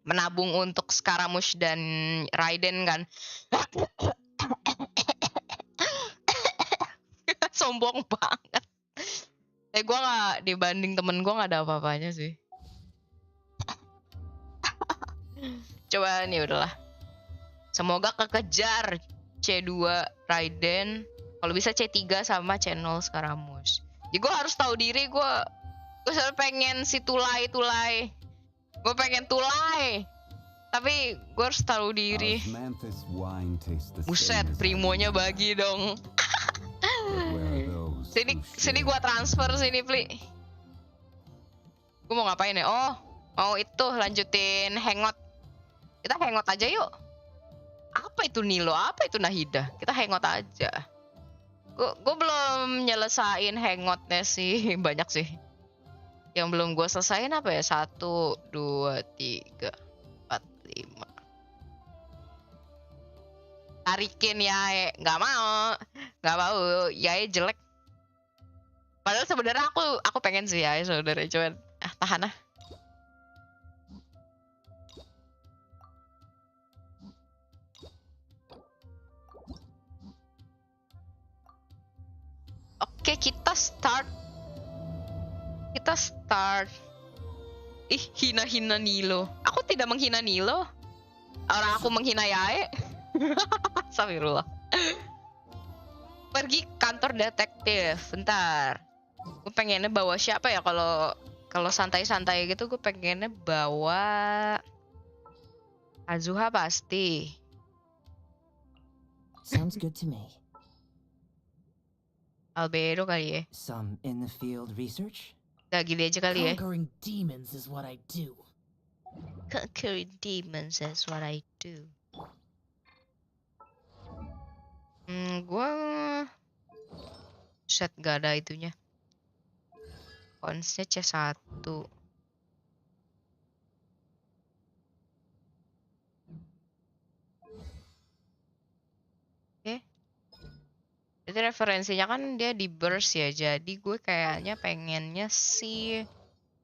menabung untuk Scaramouche dan Raiden kan. Sombong banget. Gue nggak, dibanding temen gue nggak ada apa-apanya sih. Coba nih udahlah. Semoga kekejar C2 Raiden. Kalau bisa C3 sama channel Scaramouche. Jadi gue harus tahu diri, gue selalu pengen si tulai. Gue pengen tulai. Tapi gue harus tahu diri. Osmanthus wine tastes the Buset, same as primonya Haloooo, bagi dong. but where are those Sini who sini share? gue transfer sini, Pli. Gue mau ngapain ya? Oh, mau itu lanjutin hangout. Kita hangout aja yuk. Apa itu Nilo? Apa itu Nahida? Kita hangout aja. Gue belum nyelesain hangoutnya sih. Banyak sih. Yang belum gue selesain apa ya? 1, 2, 3, 4, 5. Tarikin Yae. Nggak mau. Yae jelek. Padahal sebenarnya aku pengen sih Yae sebenarnya. Cuman tahan ah. Oke, kita start. Ih, hina-hina Nilo. Aku tidak menghina Nilo. Orang aku menghina Yae. Astagfirullah. Pergi kantor detektif. Bentar. Gue pengennya bawa siapa ya kalau santai-santai gitu, gue pengennya bawa Azuha pasti. Sounds good to me. Albedo kali ya. Some in the field research? Gak gini aja kali ya. Conquering demons is what I do. Conquering demons is what I do. Gue set gak ada itunya. Konsnya C1. Oke. Itu referensinya kan dia di burst ya. Jadi gue kayaknya pengennya sih.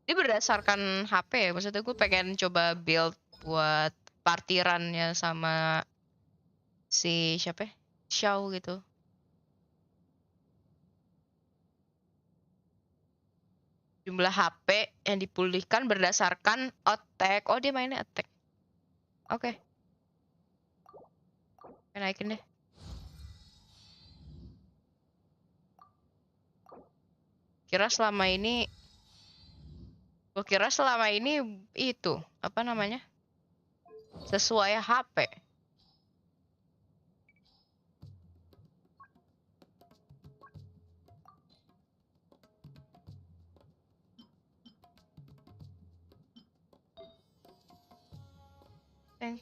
Dia berdasarkan HP ya. Maksudnya gue pengen coba build buat partirannya sama si siapa ya? Xiao gitu. Jumlah HP yang dipulihkan berdasarkan attack. Oh, dia mainnya attack. Oke. Naikin deh. Gue kira selama ini itu apa namanya? Sesuai HP. Teng.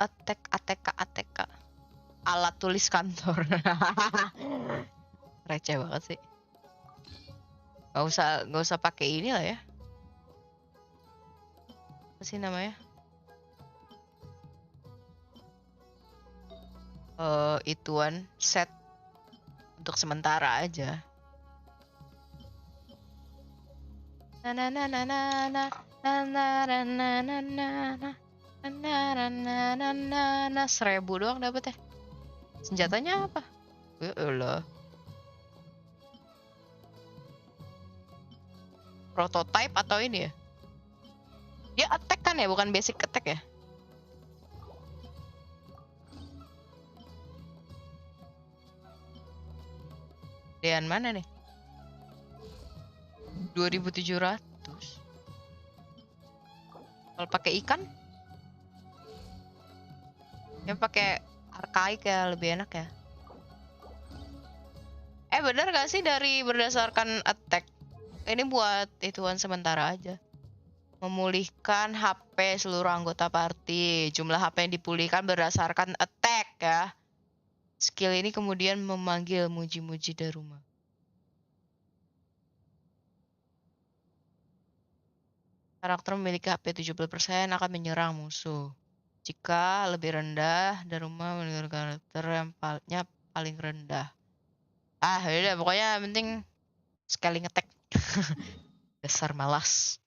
Attack. Alat tulis kantor. Receh banget sih. Gak usah pakai ini lah ya. Apa sih namanya? Ituan set untuk sementara aja. Na 1000 doang dapet ya. Senjatanya apa? Ya Allah. Prototype atau ini ya? Dia attack kan ya, bukan basic attack ya? Dean mana nih? 2700. Kalau pakai ikan? Ya pakai arkaik ya, lebih enak ya. Bener gak sih dari berdasarkan attack? Ini buat ituan sementara aja. Memulihkan HP seluruh anggota party. Jumlah HP yang dipulihkan berdasarkan attack ya. Skill ini kemudian memanggil muji-muji dari rumah. Karakter memiliki HP 70% akan menyerang musuh. Jika lebih rendah dan rumah memiliki karakter yang paling rendah. Udah pokoknya penting sekali ngetek. Dasar malas.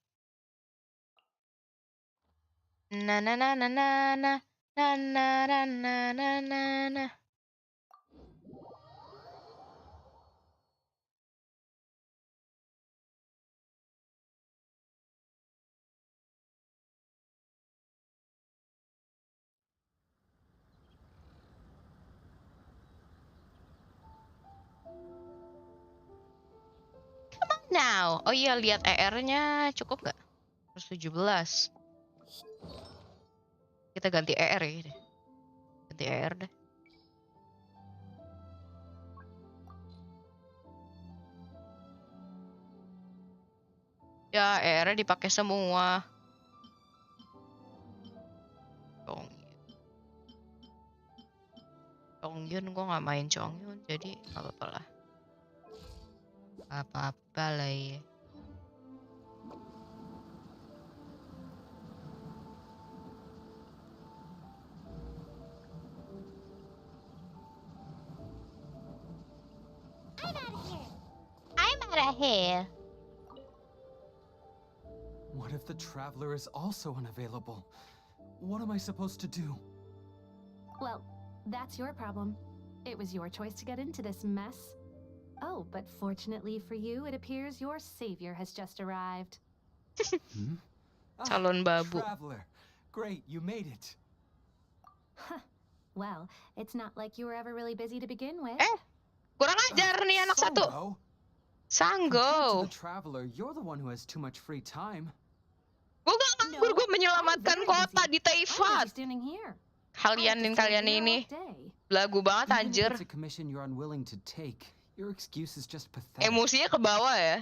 Na na na na na na na na na na na na. Now, oh iya lihat ER-nya cukup nggak? 117. Kita ganti ER ya. Ganti ER deh. Ya, ER-nya dipakai semua. Chongyun gue nggak main Chongyun, jadi nggak apa-apa lah. Apa-apa lah ya. I'm out of here. What if the traveler is also unavailable? What am I supposed to do? Well, that's your problem. It was your choice to get into this mess. Oh, but fortunately for you, it appears your savior has just arrived. Calon babu. Traveler. Great, you made it. Well, it's not like you were ever really busy to begin with. Kurang ajar nih anak satu. Compared Sanggo. to the traveler, you're the one who has too much free time. Gue gak nganggur, gue menyelamatkan kota di Taifat. Standing here. Kalian ini belagu banget anjir. Even if it's a commission you're unwilling to take, your excuse is just pathetic. Emosinya ke bawah ya.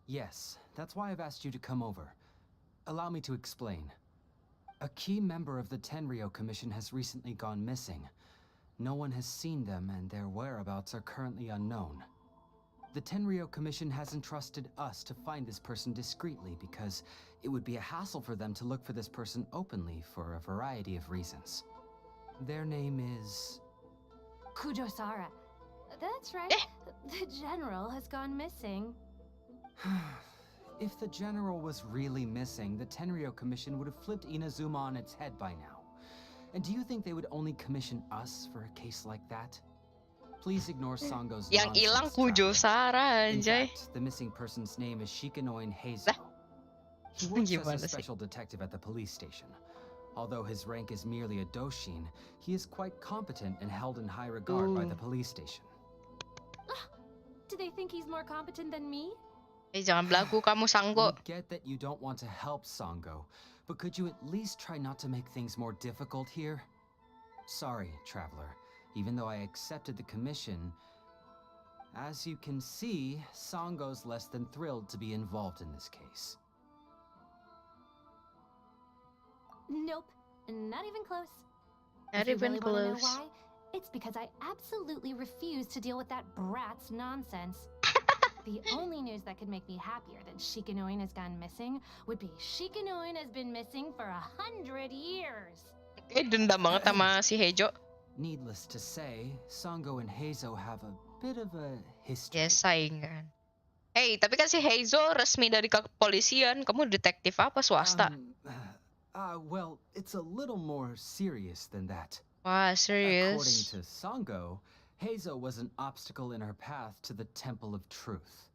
Yes, that's why I've asked you to come over. Allow me to explain. A key member of the Tenryou Commission has recently gone missing. No one has seen them, and their whereabouts are currently unknown. The Tenryou Commission has entrusted us to find this person discreetly because it would be a hassle for them to look for this person openly for a variety of reasons. Their name is... Kujosara. That's right. The general has gone missing. If the general was really missing, the Tenryou Commission would have flipped Inazuma on its head by now. And do you think they would only commission us for a case like that? Please ignore Sango's Yang ilang nonsense, traveler. Kujosara In anjay. fact, the missing person's name is Shikanoin Heizo. He works as a special detective at the police station. Although his rank is merely a doshin, he is quite competent and held in high regard by the police station. Do they think he's more competent than me? Jangan belagu kamu Sanggo. I get that you don't want to help Sango, but could you at least try not to make things more difficult here? Sorry, traveler. Even though I accepted the commission, as you can see, Sango's less than thrilled to be involved in this case. Nope, not even close. Not If you even really wanna know close. why, it's because I absolutely refuse to deal with that brat's nonsense. The only news that could make me happier than Shikanoin has gone missing would be Shikanoin has been missing for 100 years. Dendam banget sama si Heijo. Needless to say, Sango and Heizo have a bit of a history. Ya saingan. Hey, tapi kan si Heizo resmi dari kepolisian. Kamu detektif apa swasta? Well, it's a little more serious than that. Wah, According serius. to Sango, Heizo was an obstacle in her path to the Temple of Truth.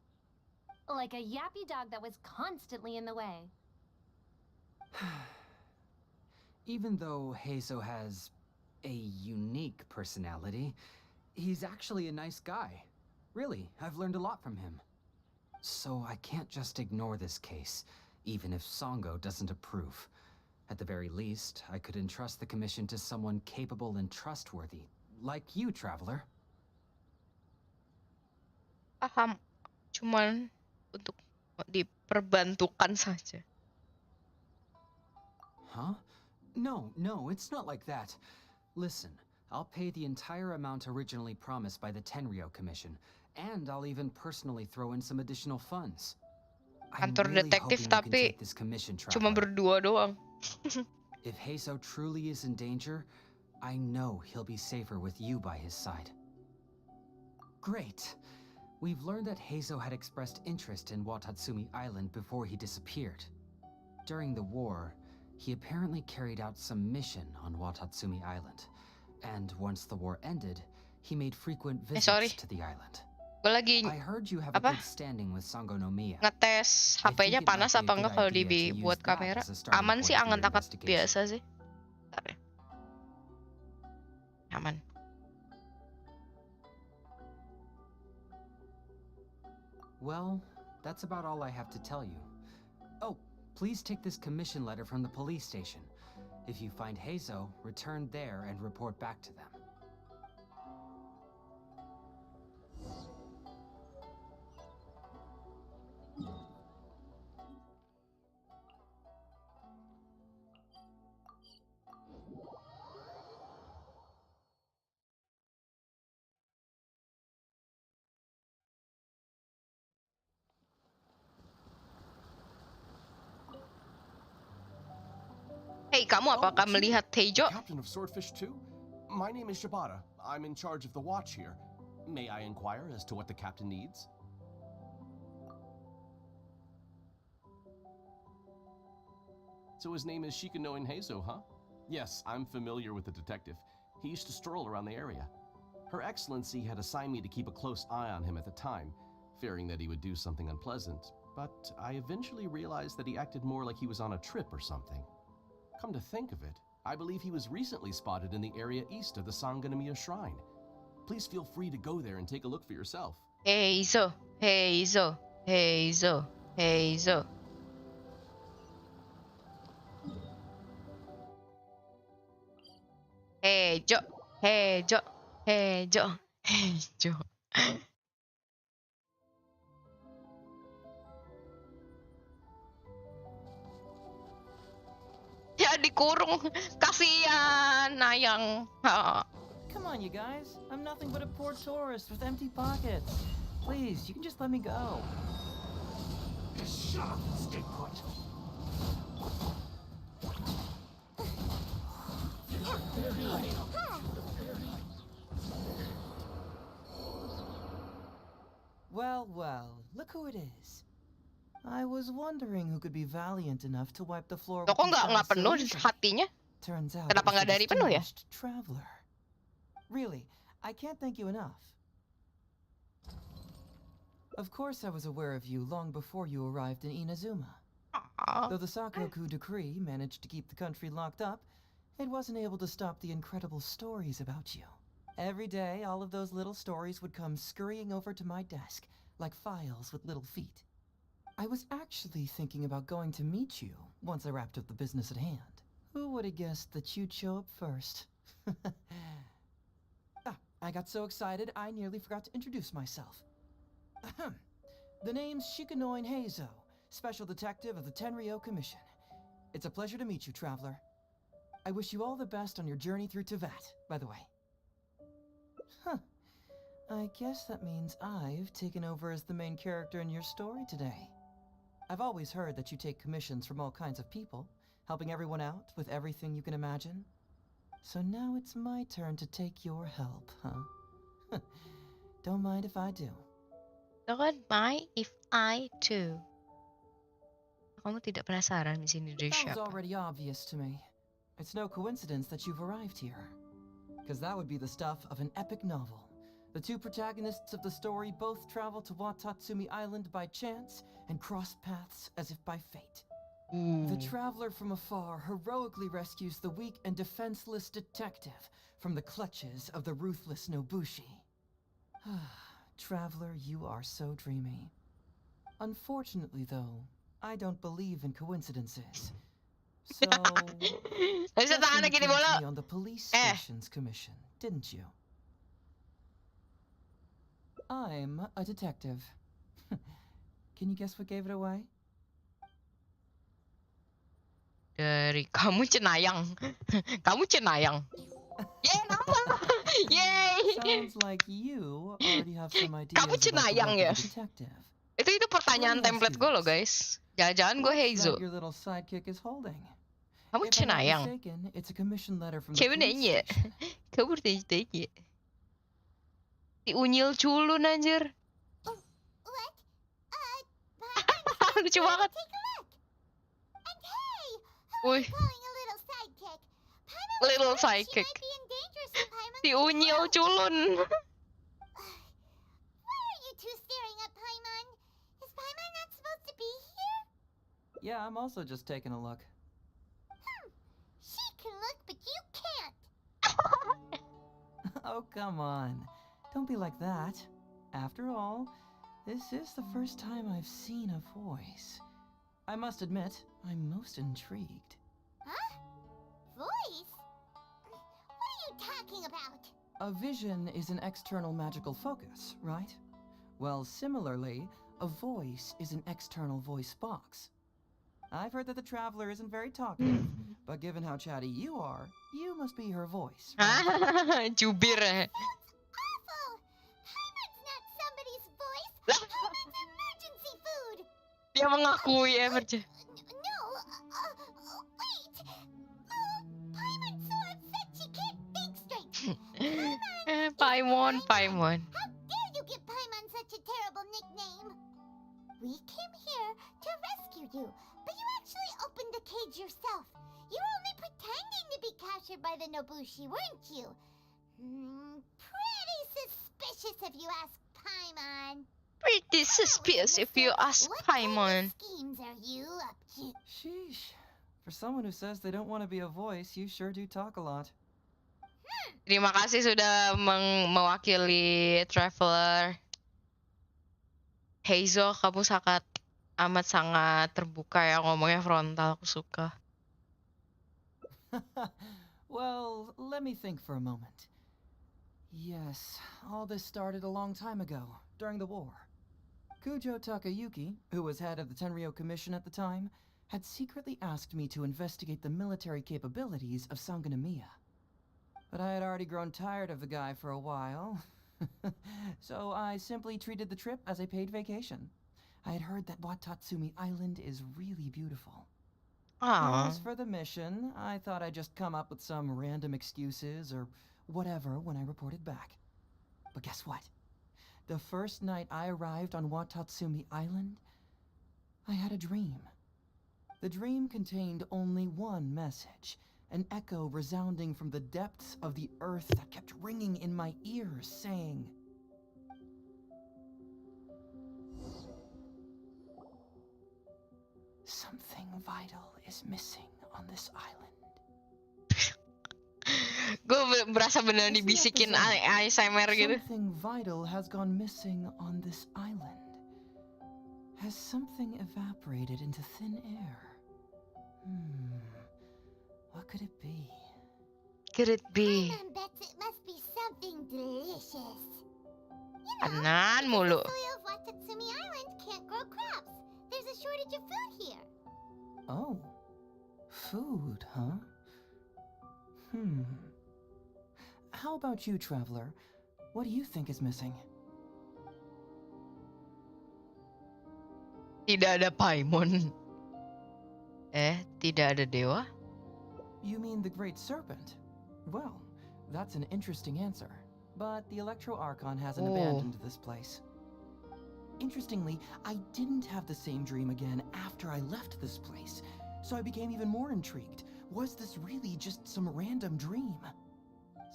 Like a yappy dog that was constantly in the way. Even though Heizo has a unique personality, he's actually a nice guy. Really, I've learned a lot from him. So I can't just ignore this case, even if Sango doesn't approve. At the very least, I could entrust the commission to someone capable and trustworthy, like you, traveler. Paham. Cuman untuk diperbantukan saja. Huh? No, it's not like that. Listen, I'll pay the entire amount originally promised by the Tenryou Commission, and I'll even personally throw in some additional funds. I'm Kantor really detektif hoping you can tapi take this commission, cuma Traveler. berdua doang. If Heizo truly is in danger, I know he'll be safer with you by his side. Great. We've learned that Heizo had expressed interest in Watatsumi Island before he disappeared. During the war, he apparently carried out some mission on Watatsumi Island. And once the war ended, he made frequent Sorry. visits to the island. Gue lagi I heard you have a apa? good standing with Sangonomiya. Ngetes I HP-nya think it might panas be a apa good enggak kalau idea to dibuat use that kamera. as a starting Aman point sih, for your anget-anget investigation. biasa sih. Bentar ya. Aman. Well, that's about all I have to tell you. Oh, please take this commission letter from the police station. If you find Heizo, return there and report back to them. Hey, kamu apakah Chief, melihat Heizo? Captain of Swordfish 2? My name is Shibata. I'm in charge of the watch here. May I inquire as to what the captain needs? So his name is Shikanoin Heizo, huh? Yes, I'm familiar with the detective. He used to stroll around the area. Her Excellency had assigned me to keep a close eye on him at the time, fearing that he would do something unpleasant, but I eventually realized that he acted more like he was on a trip or something. Come to think of it, I believe he was recently spotted in the area east of the Sangonomiya Shrine. Please feel free to go there and take a look for yourself. Heizo, Heizo, Heizo, Heizo. Heizo, Heizo, Heizo, Heizo. Ya dikurung, kasihan Nayang. Ha. Come on, you guys. I'm nothing but a poor tourist with empty pockets. Please, you can just let me go. Just shut up and stay put. Well, well, look who it is. I was wondering who could be valiant enough to wipe the floor Loh, kok with these nggak guys so penuh easily. hatinya? Turns out Kenapa it was nggak the dari penuh ya? distinguished traveler. Really, I can't thank you enough. Of course I was aware of you long before you arrived in Inazuma. Aw. Though the Sakoku decree managed to keep the country locked up, it wasn't able to stop the incredible stories about you. Every day, all of those little stories would come scurrying over to my desk, like files with little feet. I was actually thinking about going to meet you once I wrapped up the business at hand. Who would have guessed that you'd show up first? I got so excited I nearly forgot to introduce myself. Ahem. The name's Shikanoin Heizo, Special Detective of the Tenryou Commission. It's a pleasure to meet you, Traveler. I wish you all the best on your journey through Teyvat, by the way. Huh. I guess that means I've taken over as the main character in your story today. I've always heard that you take commissions from all kinds of people, helping everyone out with everything you can imagine. So now it's my turn to take your help, huh? Don't mind if I do. Don't mind if I do. Kamu tidak penasaran di sini dari That was siapa? already obvious to me. It's no coincidence that you've arrived here. Because that would be the stuff of an epic novel. The two protagonists of the story both travel to Watatsumi Island by chance and cross paths as if by fate. The traveler from afar heroically rescues the weak and defenseless detective from the clutches of the ruthless Nobushi. Traveler, you are so dreamy. Unfortunately, though, I don't believe in coincidences. So, Nggak bisa guess tahan you lagi di came to bola. me on the police station's commission, didn't you? I'm a detective. Can you guess what gave it away? Dari kamu cenayang. Kamu cenayang. Yeay, nama. Yeay. Sounds like you already have some ideas Kamu about the cenayang work ya? of a detective. Itu pertanyaan Let me ask template you gue loh this. guys. Jangan-jangan gue What's Heizo. that your little sidekick is holding? Kamu If I'm not cenayang. mistaken, it's a commission letter from the Kamu police nanya. station. Kamu tanya. Si unyil culun anjir. What? Lucu banget. Take a look. And hey, who Wih, are you calling a little sidekick? Paimon was little worried she sidekick. might be in danger, so Paimon Si let her unyil out. culun. Why are you two staring at Paimon? Is Paimon not supposed to be here? Yeah, I'm also just taking a look. She can look, but you can't. Oh, come on. Don't be like that. After all, this is the first time I've seen a voice. I must admit, I'm most intrigued. Huh? Voice? What are you talking about? A vision is an external magical focus, right? Well, similarly, a voice is an external voice box. I've heard that the Traveler isn't very talkative, but given how chatty you are, you must be her voice. Right? Jubir. Awful! Paimon's not somebody's voice. Paimon's emergency food. Dia mengakui emergency. No, wait. Paimon's so upset she can't think straight. Paimon. How dare you give Paimon such a terrible nickname? We came here to rescue you, but you actually opened the cage yourself. You were only pretending to be captured by the Nobushi, weren't you? Pretty suspicious if you ask Paimon. Pretty suspicious if you ask What Paimon. kind of schemes are you up to? Sheesh. For someone who says they don't want to be a voice, you sure do talk a lot. Terima kasih sudah mewakili Traveler. Heizo, kamu amat sangat terbuka ya ngomongnya frontal, aku suka. Well, let me think for a moment. Yes, all this started a long time ago, during the war. Kujo Takayuki, who was head of the Tenryo Commission at the time, had secretly asked me to investigate the military capabilities of Sangonomiya. But I had already grown tired of the guy for a while, so I simply treated the trip as a paid vacation. I had heard that Watatsumi Island is really beautiful. As for the mission, I thought I'd just come up with some random excuses or whatever when I reported back. But guess what? The first night I arrived on Watatsumi Island, I had a dream. The dream contained only one message, an echo resounding from the depths of the earth that kept ringing in my ears, saying, "Something vital is missing on this island." Gue berasa beneran As the dibisikin episode, ASMR gitu. Something vital has gone missing on this island. Has something evaporated into thin air? What could it be? Could it be? Paimon bets it must be something delicious. You know, Kanan because mulu. the soil of Watatsumi Island can't grow crops. There's a shortage of food here. Oh, food, huh? How about you, Traveler? What do you think is missing? Tidak ada Paimon. Tidak ada dewa? You mean the Great Serpent? Well, that's an interesting answer. But the Electro Archon hasn't abandoned this place. Interestingly, I didn't have the same dream again after I left this place, so I became even more intrigued. Was this really just some random dream?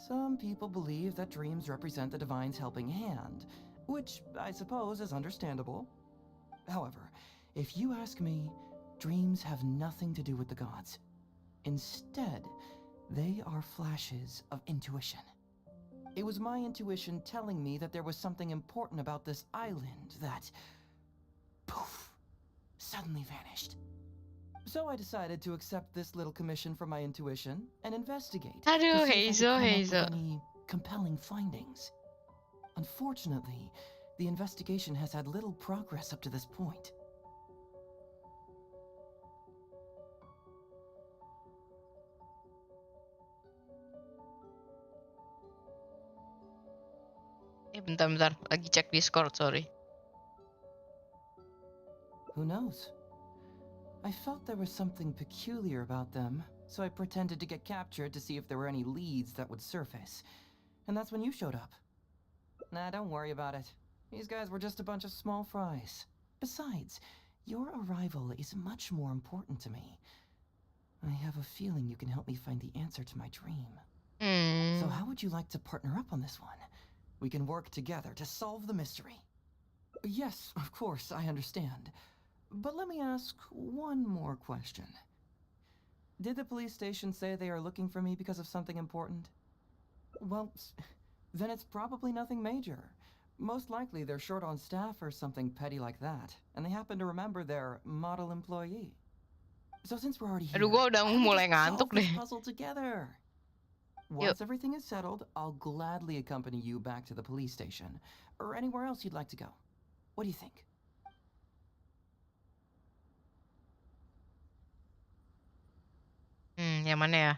Some people believe that dreams represent the Divine's helping hand, which I suppose is understandable. However, if you ask me, dreams have nothing to do with the gods. Instead, they are flashes of intuition. It was my intuition telling me that there was something important about this island that, poof, suddenly vanished. So I decided to accept this little commission from my intuition and investigate Aduh, to see if I could come up Heizo. with any compelling findings. Unfortunately, the investigation has had little progress up to this point. Bentar. Lagi cek Discord, sorry. Who knows? I felt there was something peculiar about them, so I pretended to get captured to see if there were any leads that would surface. And that's when you showed up. Nah, don't worry about it. These guys were just a bunch of small fries. Besides, your arrival is much more important to me. I have a feeling you can help me find the answer to my dream. So how would you like to partner up on this one? We can work together to solve the mystery. Yes, of course, I understand. But let me ask one more question. Did the police station say they are looking for me because of something important? Well, then it's probably nothing major. Most likely they're short on staff or something petty like that, and they happen to remember their model employee. So since we're already here, Aduh, gua udah why don't we mulai just ngantuk solve this deh. puzzle together? Yuk. Once everything is settled, I'll gladly accompany you back to the police station, or anywhere else you'd like to go. What do you think? Yang mana ya?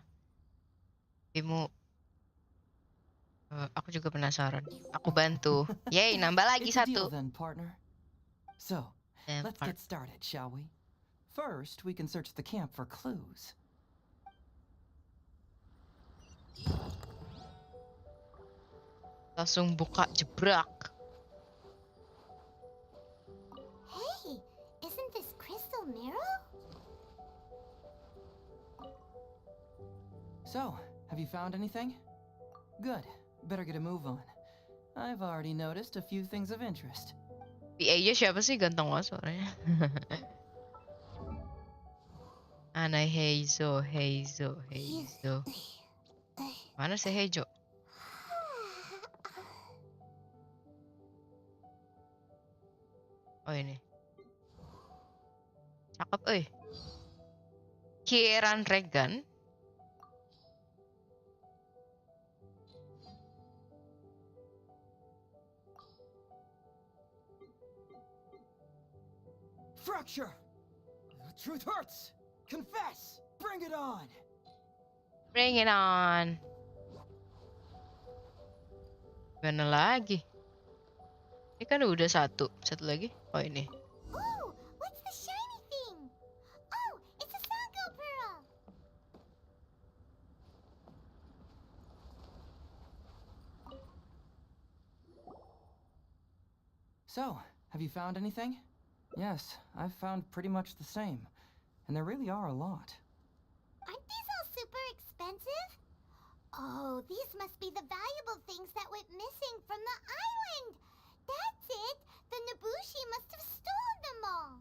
Bimu. Aku juga penasaran. Aku bantu. Yeay, nambah lagi It's a deal satu. then, partner. So, let's get started, shall we? First, we can search the camp for clues. Langsung buka jebrak. Hey, isn't this crystal mirror? So, have you found anything? Good. Better get a move on. I've already noticed a few things of interest. PA-nya siapa sih? Ganteng banget suaranya. Ana Heizo. Mana sih Heizo? Oh ini. Cakep euy. Kieran Regan. Fracture! The truth hurts! Confess! Bring it on! Bring it on. Mana lagi? Ini kan udah satu lagi. Oh ini. Ooh, what's the shiny thing? Oh, it's a Sango pearl. So, have you found anything? Yes, I've found pretty much the same. And there really are a lot. Aren't these all super expensive? Oh, these must be the valuable things that went missing from the island. That's it. The Nobushi must have stolen them all.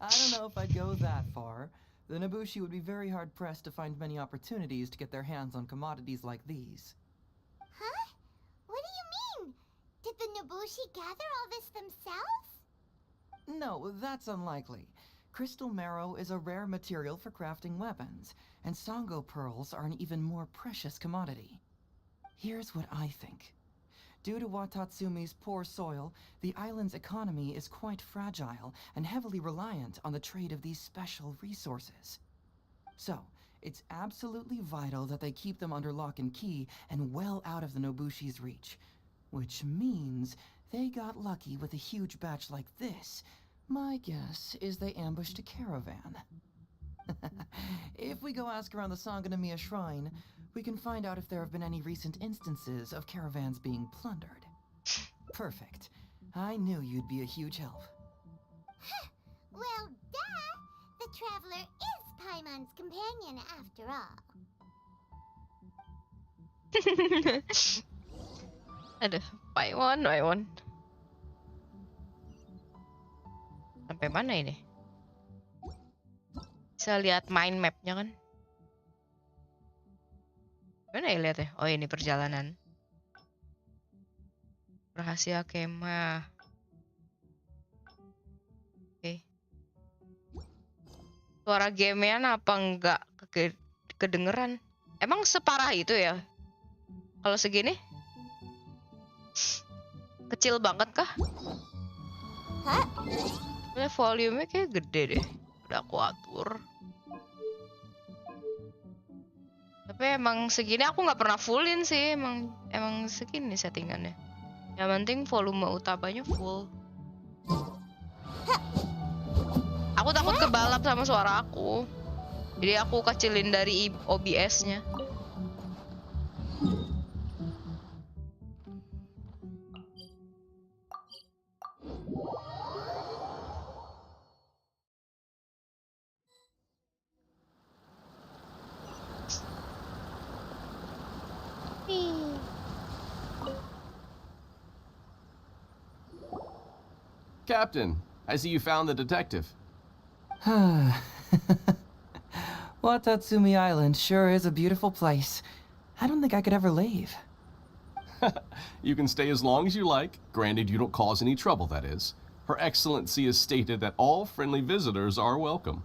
I don't know if I'd go that far. The Nobushi would be very hard-pressed to find many opportunities to get their hands on commodities like these. Huh? What do you mean? Did the Nobushi gather all this themselves? No, that's unlikely. Crystal marrow is a rare material for crafting weapons, and Sango pearls are an even more precious commodity. Here's what I think. Due to Watatsumi's poor soil, the island's economy is quite fragile and heavily reliant on the trade of these special resources. So, it's absolutely vital that they keep them under lock and key and well out of the Nobushi's reach. Which means they got lucky with a huge batch like this. My guess is they ambushed a caravan. If we go ask around the Sangonomiya Shrine, we can find out if there have been any recent instances of caravans being plundered. Perfect. I knew you'd be a huge help. Well, duh! The traveler is Paimon's companion after all. Aduh, Paimon. Sampai mana ini? Bisa lihat mind map-nya kan? Mana ya lihat ya? Oh ini perjalanan. Rahasia kemah. Oke. Suara gamean apa enggak kedengeran? Emang separah itu ya? Kalau segini? Kecil banget kah? Hah? Volume-nya kayak gede deh. Udah aku atur. Tapi emang segini aku nggak pernah fullin sih. Emang segini settingannya. Yang penting volume utamanya full. Aku takut kebalap sama suara aku. Jadi aku kecilin dari OBS-nya. Captain, I see you found the detective. Watatsumi Island sure is a beautiful place. I don't think I could ever leave. You can stay as long as you like, granted you don't cause any trouble, that is. Her Excellency has stated that all friendly visitors are welcome.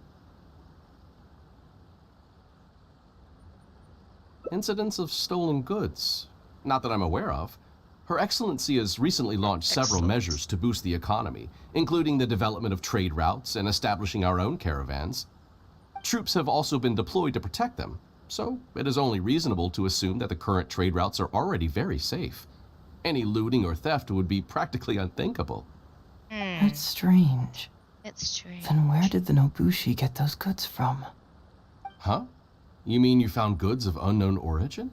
Incidents of stolen goods? Not that I'm aware of. Her Excellency has recently launched several measures to boost the economy, including the development of trade routes and establishing our own caravans. Troops have also been deployed to protect them, so it is only reasonable to assume that the current trade routes are already very safe. Any looting or theft would be practically unthinkable. That's strange. That's strange. Then where did the Nobushi get those goods from? Huh? You mean you found goods of unknown origin?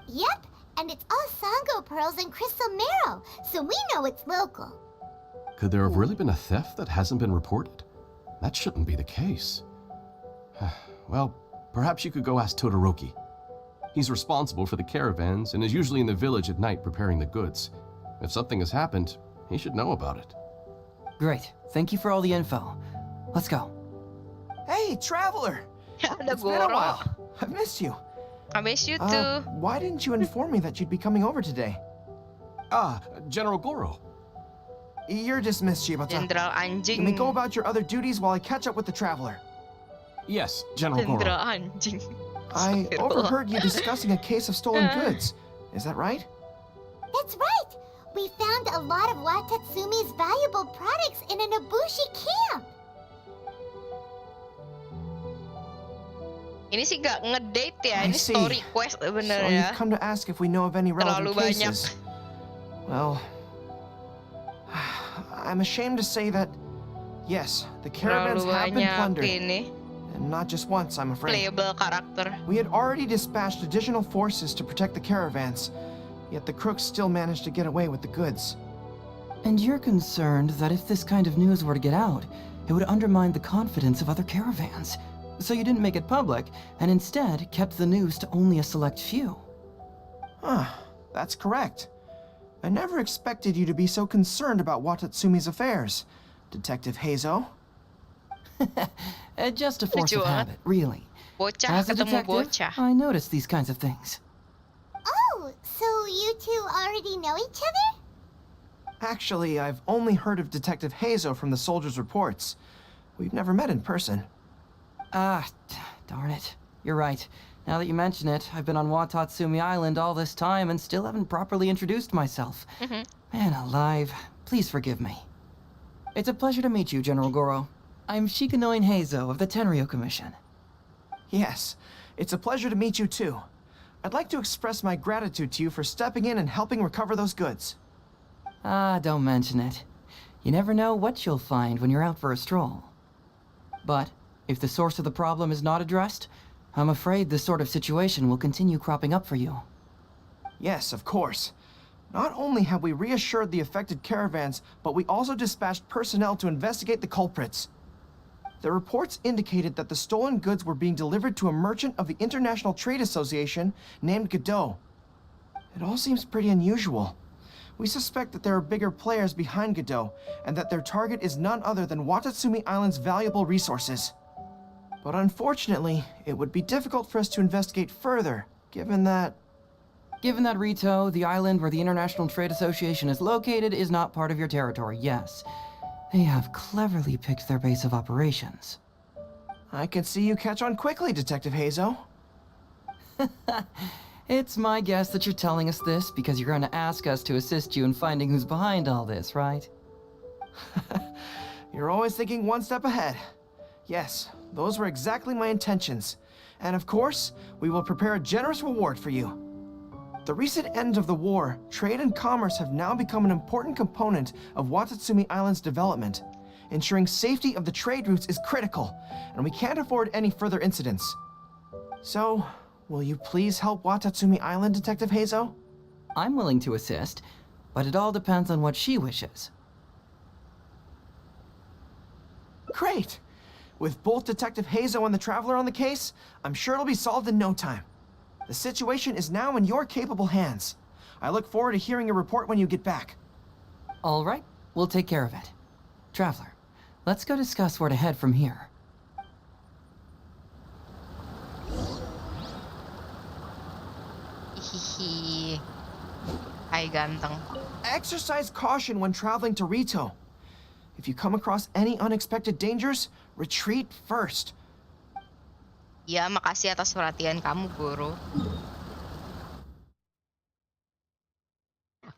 Yep, and it's all Sango pearls and crystal marrow, so we know it's local. Could there have really been a theft that hasn't been reported? That shouldn't be the case. Well, perhaps you could go ask Todoroki. He's responsible for the caravans and is usually in the village at night preparing the goods. If something has happened, he should know about it. Great. Thank you for all the info. Let's go. Hey, traveler! Ada It's been a Goro. while. I've missed you. I miss you too. Why didn't you inform me that you'd be coming over today? Ah, General Goro. You're dismissed, Shibata. Jenderal Let me go anjing. about your other duties while I catch up with the traveler. Yes, General Goro. Jenderal anjing. I Astagfirullah. overheard you discussing a case of stolen goods. Is that right? That's right! We found a lot of Watatsumi's valuable products in a Nobushi camp! Ini sih gak ngedate ya, I ini see. story quest So sebenarnya. you've come to ask if we know of any relevant Terlalu banyak. cases. Well, I'm ashamed to say that, yes, the caravans Terlalu have been banyak plundered. ini And not just once, I'm afraid. playable karakter. We had already dispatched additional forces to protect the caravans, yet the crooks still managed to get away with the goods. And you're concerned that if this kind of news were to get out, it would undermine the confidence of other caravans. So you didn't make it public, and instead kept the news to only a select few. That's correct. I never expected you to be so concerned about Watatsumi's affairs, Detective Heizo. Just a force Lucu of banget. habit, really. Bocah As a ketemu detective, bocah. I notice these kinds of things. Oh, so you two already know each other? Actually, I've only heard of Detective Heizo from the soldiers' reports. We've never met in person. Darn it. You're right. Now that you mention it, I've been on Watatsumi Island all this time and still haven't properly introduced myself. Man alive, please forgive me. It's a pleasure to meet you, General Goro. I'm Shikanoin Heizo of the Tenryo Commission. Yes, it's a pleasure to meet you too. I'd like to express my gratitude to you for stepping in and helping recover those goods. Don't mention it. You never know what you'll find when you're out for a stroll. But if the source of the problem is not addressed, I'm afraid this sort of situation will continue cropping up for you. Yes, of course. Not only have we reassured the affected caravans, but we also dispatched personnel to investigate the culprits. The reports indicated that the stolen goods were being delivered to a merchant of the International Trade Association named Godot. It all seems pretty unusual. We suspect that there are bigger players behind Godot, and that their target is none other than Watatsumi Island's valuable resources. But unfortunately, it would be difficult for us to investigate further, given that... Given that Rito, the island where the International Trade Association is located, is not part of your territory, yes. They have cleverly picked their base of operations. I can see you catch on quickly, Detective Heizo. It's my guess that you're telling us this because you're going to ask us to assist you in finding who's behind all this, right? You're always thinking one step ahead. Yes, those were exactly my intentions. And of course, we will prepare a generous reward for you. The recent end of the war, trade and commerce have now become an important component of Watatsumi Island's development. Ensuring safety of the trade routes is critical, and we can't afford any further incidents. So, will you please help Watatsumi Island, Detective Heizo? I'm willing to assist, but it all depends on what she wishes. Great! With both Detective Heizo and the Traveler on the case, I'm sure it'll be solved in no time. The situation is now in your capable hands. I look forward to hearing your report when you get back. All right, we'll take care of it. Traveler, let's go discuss where to head from here. Hihihi. Hai ganteng. Exercise caution when traveling to Rito. If you come across any unexpected dangers, retreat first. Ya, makasih atas perhatian kamu, Guru.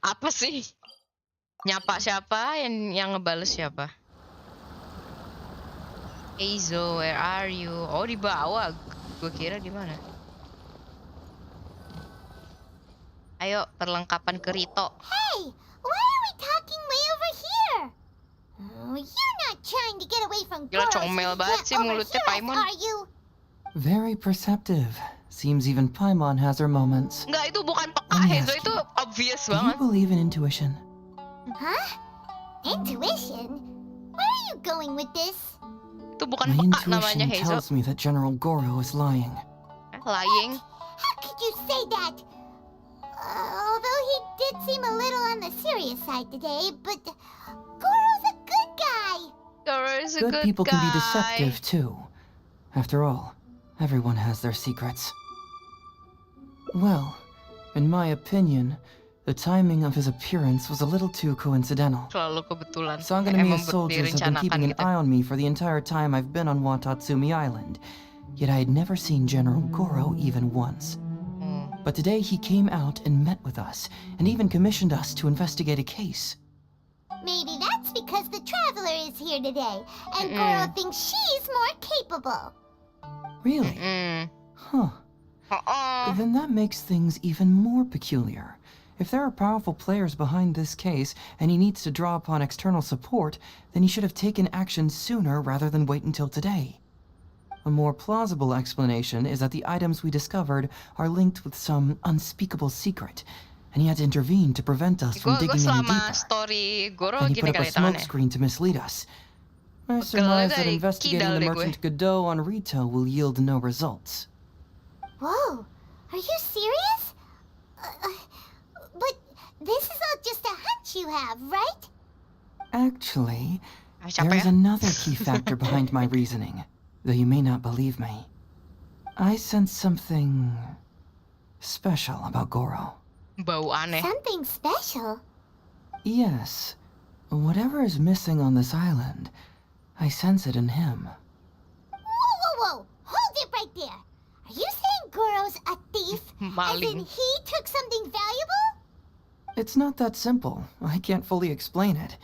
Apa sih? Nyapa siapa? Yang ngebales siapa? Heizo, where are you? Oh, di bawah. Gue kira di mana? Ayo, perlengkapan ke Rito. Hey, why are we talking way over here? Oh, you're not trying to get away from Gila, girls comel banget sih mulutnya Paimon. are you? Very perceptive. Seems even Paimon has her moments. Enggak, itu bukan peka, Let me Heizo, ask itu you, obvious Do you banget. believe in intuition? Huh? Intuition? Where are you going with this? Itu bukan My peka namanya, intuition Heizo. tells me that General Goro is lying. Lying. How could you say that? Although he did seem a little on the serious side today, but Goro's a good guy. Goro is a Good good people guy. can be deceptive too. After all, everyone has their secrets. Well, in my opinion, the timing of his appearance was a little too coincidental. Selalu kebetulan. Sanganamiya Emang soldiers have been keeping an gitu. eye on me for the entire time I've been on Watatsumi Island, yet I had never seen General Goro even once. But today he came out and met with us, and even commissioned us to investigate a case. Maybe that's because the Traveler is here today, and Goro thinks she's more capable. Really? Huh. Then that makes things even more peculiar. If there are powerful players behind this case, and he needs to draw upon external support, then he should have taken action sooner rather than wait until today. A more plausible explanation is that the items we discovered are linked with some unspeakable secret, and he had to intervene to prevent us from digging any selama deeper. story Goro And he gini put up a kali tangannya. smokescreen to mislead us. I Pegel surmise that dari investigating kidal the deh gue. merchant Godot on Rito will yield no results. Whoa, are you serious? But this is all just a hunch you have, right? Actually, Siapa there is ya? another key factor behind my reasoning, though you may not believe me. I sense something special about Goro. Bau aneh. Something special? Yes, whatever is missing on this island, I sense it in him. Whoa! Hold it right there! Are you saying Goro's a thief? As in Maling. he took something valuable? It's not that simple. I can't fully explain it.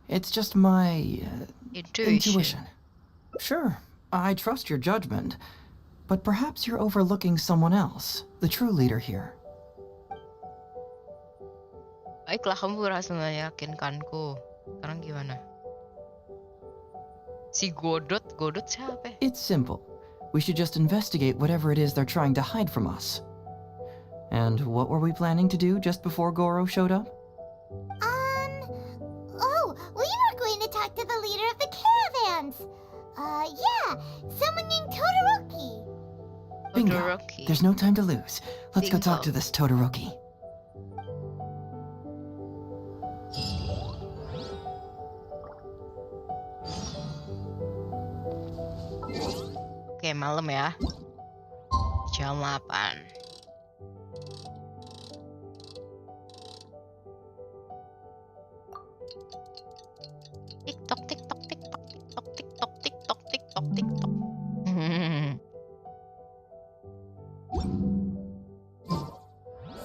It's just my intuition. Sure, I trust your judgment, but perhaps you're overlooking someone else, the true leader here. Baiklah, kamu berhasil meyakinkanku. Sekarang gimana? Si Godot siapa? It's simple. We should just investigate whatever it is they're trying to hide from us. And what were we planning to do just before Goro showed up? We were going to talk to the leader of the caravans. Yeah, someone named Todoroki. Bingo. Todoroki. There's no time to lose. Let's go talk Bingo. to this Todoroki. Oke, malam ya. Jam 8. TikTok, TikTok, TikTok, TikTok, TikTok, TikTok, TikTok, TikTok.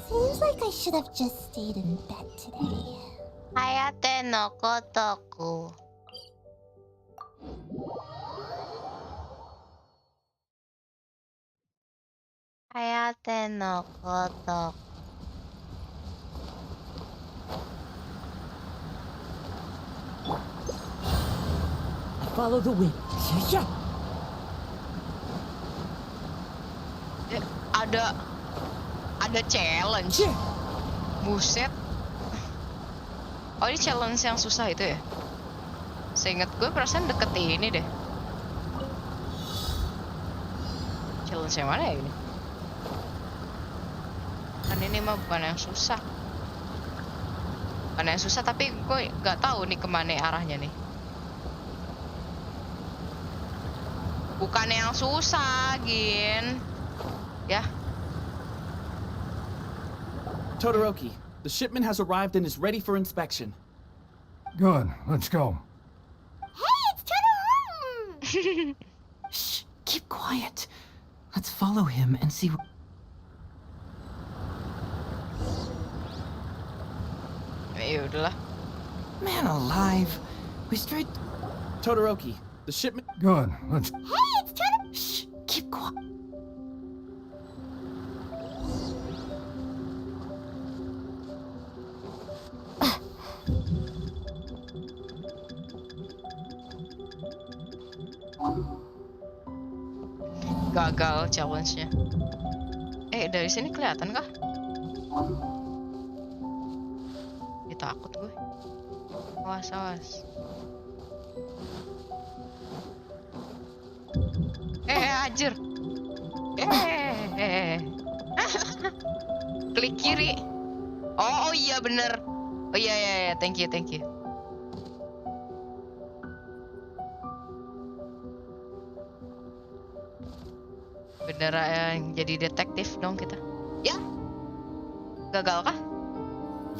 Seems like I should have just stayed in bed today. Hayate no kotoku. Hayate no kotoku. Follow the wind. Yeah. Ada challenge. Buset. Oh, ini challenge yang susah itu ya? Seingat gue perasaan deket ini deh. Challenge yang mana ya ini? Kan ini mah bukan yang susah. Bukan yang susah, tapi gue gak tahu nih kemana arahnya nih. Bukan yang susah, Gin. Ya. Todoroki, the shipment has arrived and is ready for inspection. Good. Let's go. Hey, it's Todoroki! Shh, keep quiet. Let's follow him and see. Ya udahlah. Man alive. We straight. Todoroki, the shipment. Good. Let's. Hey, it's Todoroki! Shh, keep quiet. Gagal challenge-nya. Dari sini kelihatan kah? Takut gue. Awas, awas. Anjir. Klik kiri. Oh iya bener. Oh iya, thank you. Bener yang jadi detektif dong kita. Ya. Gagal kah?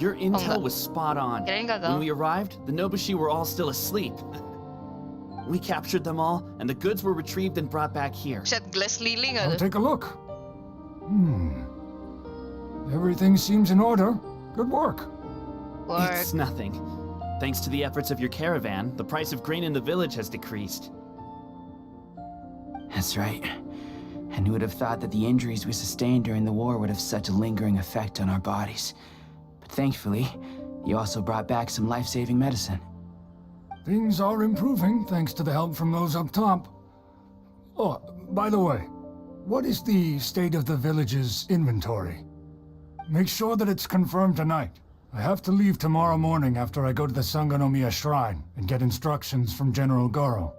Your intel was spot on. Kirain gagal. When we arrived, the Nobushi were all still asleep. We captured them all, and the goods were retrieved and brought back here. Set glass lily nggak I'll tuh? take a look. Everything seems in order. Good work. It's nothing. Thanks to the efforts of your caravan, the price of grain in the village has decreased. That's right. And who would have thought that the injuries we sustained during the war would have such a lingering effect on our bodies? But thankfully, you also brought back some life-saving medicine. Things are improving thanks to the help from those up top. Oh, by the way, what is the state of the village's inventory? Make sure that it's confirmed tonight. I have to leave tomorrow morning after I go to the Sangonomiya Shrine and get instructions from General Goro.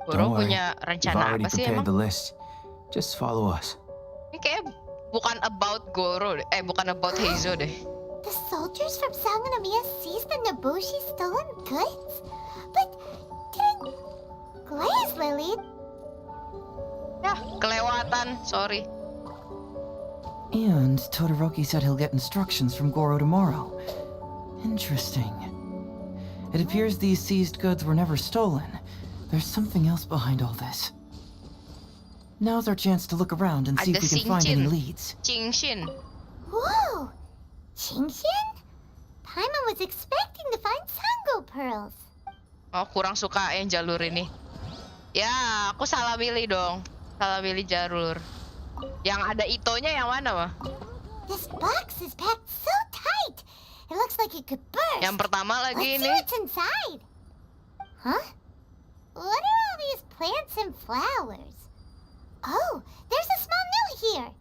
Goro Don't worry, punya We've rencana already apa sih prepared emang? the list. Just follow us. Ini kayak bukan about Goro deh. Bukan about Heizo deh. The soldiers from Sangonomiya seized the Nobushi stolen goods? But didn't Glaze Lily? Ya, kelewatan, sorry. And Todoroki said he'll get instructions from Goro tomorrow. Interesting. It appears these seized goods were never stolen. There's something else behind all this. Now's our chance to look around and see if we can find any leads. Genshin. Whoa! Genshin? Paimon was expecting to find Sango pearls. Oh, kurang suka yang jalur ini. Ya, aku salah milih dong. Salah milih jalur. Yang ada itonya yang mana, mah? This box is packed so tight. It looks like it could burst. Yang pertama lagi Let's ini. see what's inside. Huh? What are all these plants and flowers? Oh, there's a small note here.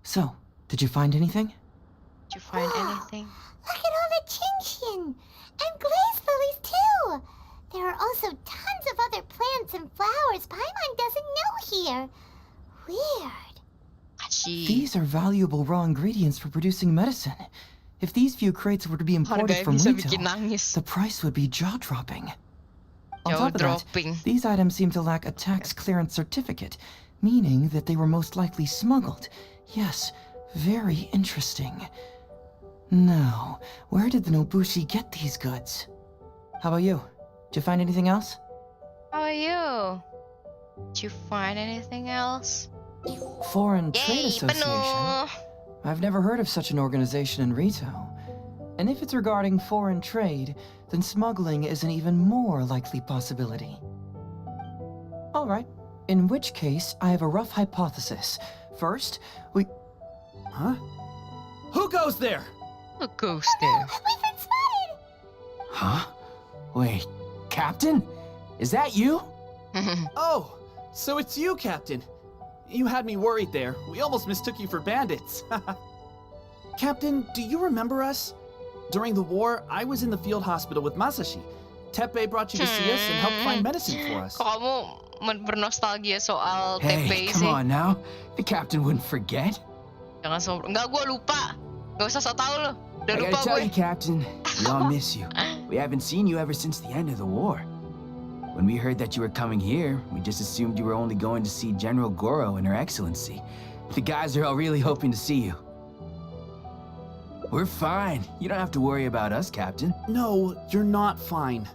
So, did you find anything? Did you find anything? Look at all the Genshin! And glaze lilies too! There are also tons of other plants and flowers Paimon doesn't know here. Weird. These are valuable raw ingredients for producing medicine. If these few crates were to be imported Harganya from bisa retail, bikin nangis. the price would be jaw-dropping. On top of that, Jaw-dropping. these items seem to lack a tax clearance certificate, meaning that they were most likely smuggled. Yes, very interesting. Now, where did the Nobushi get these goods? How about you? Did you find anything else? How are you? Did you find anything else? Foreign Trade Yay, Association? penuh. I've never heard of such an organization in Rito. And if it's regarding foreign trade, then smuggling is an even more likely possibility. All right, In which case, I have a rough hypothesis. First, we... Huh? Who goes there? A ghost there. We've been spotted! Huh? Wait, Captain? Is that you? Oh, so it's you, Captain. You had me worried there. We almost mistook you for bandits. Captain, do you remember us? During the war, I was in the field hospital with Masashi. Tepe brought you to see us and helped find medicine for us. Kok kamu bernostalgia soal Hey, TP come sih? on now. The captain wouldn't forget. Jangan sombong. Enggak, gue lupa. Gak usah sok tau lo. Udah I lupa gotta tell gue. you, Captain, we all miss you. We haven't seen you ever since the end of the war. When we heard that you were coming here, we just assumed you were only going to see General Goro and Her Excellency. The guys are all really hoping to see you. We're fine. You don't have to worry about us, Captain. No, you're not fine.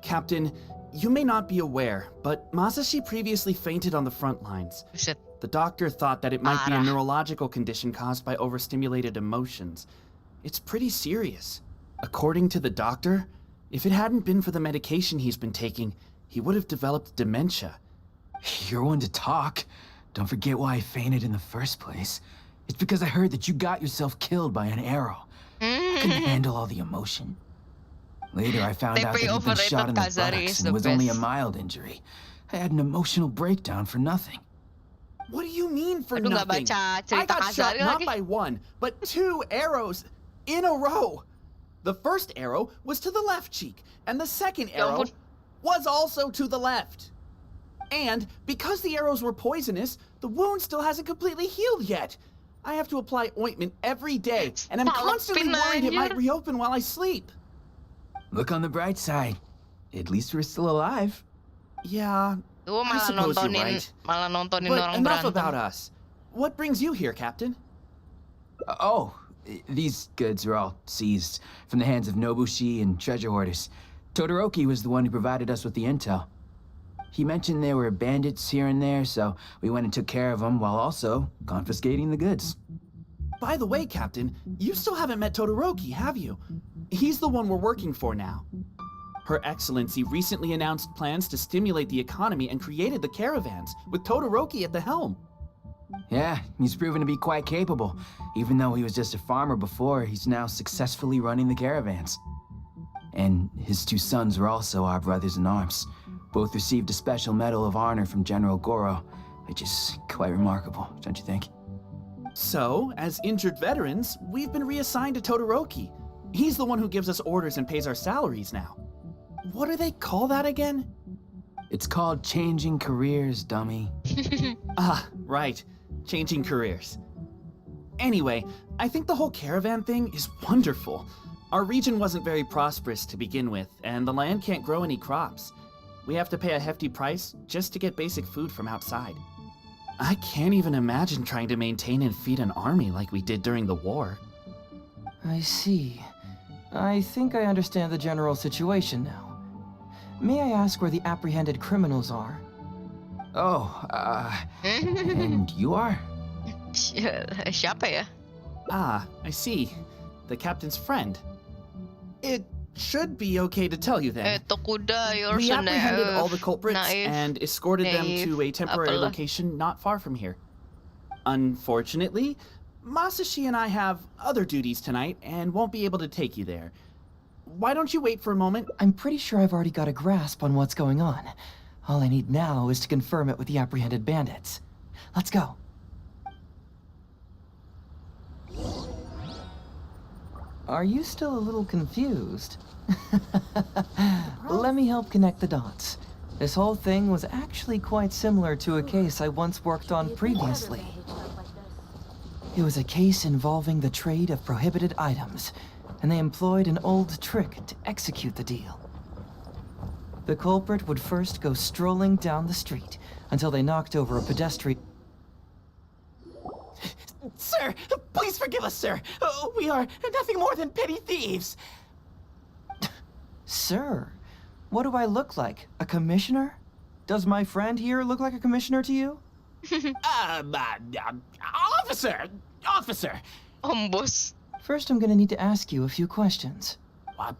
Captain, you may not be aware, but Masashi previously fainted on the front lines. Buset. The doctor thought that it might be a Parah. neurological condition caused by overstimulated emotions. It's pretty serious. According to the doctor, if it hadn't been for the medication he's been taking, he would have developed dementia. You're one to talk. Don't forget why I fainted in the first place. It's because I heard that you got yourself killed by an arrow. I couldn't handle all the emotion. Later, I found out that TP you'd been shot in the Kazari buttocks is and the it was only a best. mild injury. I had an emotional breakdown for nothing. What do you mean for Aduh, nggak nothing? baca I cerita got shot Kazari not lagi. by one, but 2 arrows in a row. The first arrow was to the left cheek, and the second Ya arrow ampun. was also to the left. And because the arrows were poisonous, the wound still hasn't completely healed yet. I have to apply ointment every day, and I'm constantly worried it might reopen while I sleep. Look on the bright side. At least we're still alive. Yeah, Gue I suppose you're right. malah nontonin But orang enough berantem. about us. What brings you here, Captain? These goods are all seized from the hands of Nobushi and treasure hoarders. Todoroki was the one who provided us with the intel. He mentioned there were bandits here and there, so we went and took care of them while also confiscating the goods. By the way, Captain, you still haven't met Todoroki, have you? He's the one we're working for now. Her Excellency recently announced plans to stimulate the economy and created the caravans, with Todoroki at the helm. Yeah, he's proven to be quite capable. Even though he was just a farmer before, he's now successfully running the caravans. And his 2 sons were also our brothers in arms. Both received a special medal of honor from General Goro, which is quite remarkable, don't you think? So, as injured veterans, we've been reassigned to Todoroki. He's the one who gives us orders and pays our salaries now. What do they call that again? It's called changing careers, dummy. Ah, right. Changing careers. Anyway, I think the whole caravan thing is wonderful. Our region wasn't very prosperous to begin with, and the land can't grow any crops. We have to pay a hefty price just to get basic food from outside. I can't even imagine trying to maintain and feed an army like we did during the war. I see. I think I understand the general situation now. May I ask where the apprehended criminals are? And you are? Siapa ya? Ah, I see. The captain's friend. It should be okay to tell you then. Tokuda, you're We so apprehended naive. all the culprits Naive. and escorted them to a temporary Apalah. location not far from here. Unfortunately, Masashi and I have other duties tonight and won't be able to take you there. Why don't you wait for a moment? I'm pretty sure I've already got a grasp on what's going on. All I need now is to confirm it with the apprehended bandits. Let's go. Are you still a little confused? Let me help connect the dots. This whole thing was actually quite similar to a case I once worked on previously. It was a case involving the trade of prohibited items, and they employed an old trick to execute the deal. The culprit would first go strolling down the street until they knocked over a pedestrian. Sir, please forgive us, sir. We are nothing more than petty thieves. Sir, what do I look like? A commissioner? Does my friend here look like a commissioner to you? Officer. Bos. First, I'm gonna need to ask you a few questions.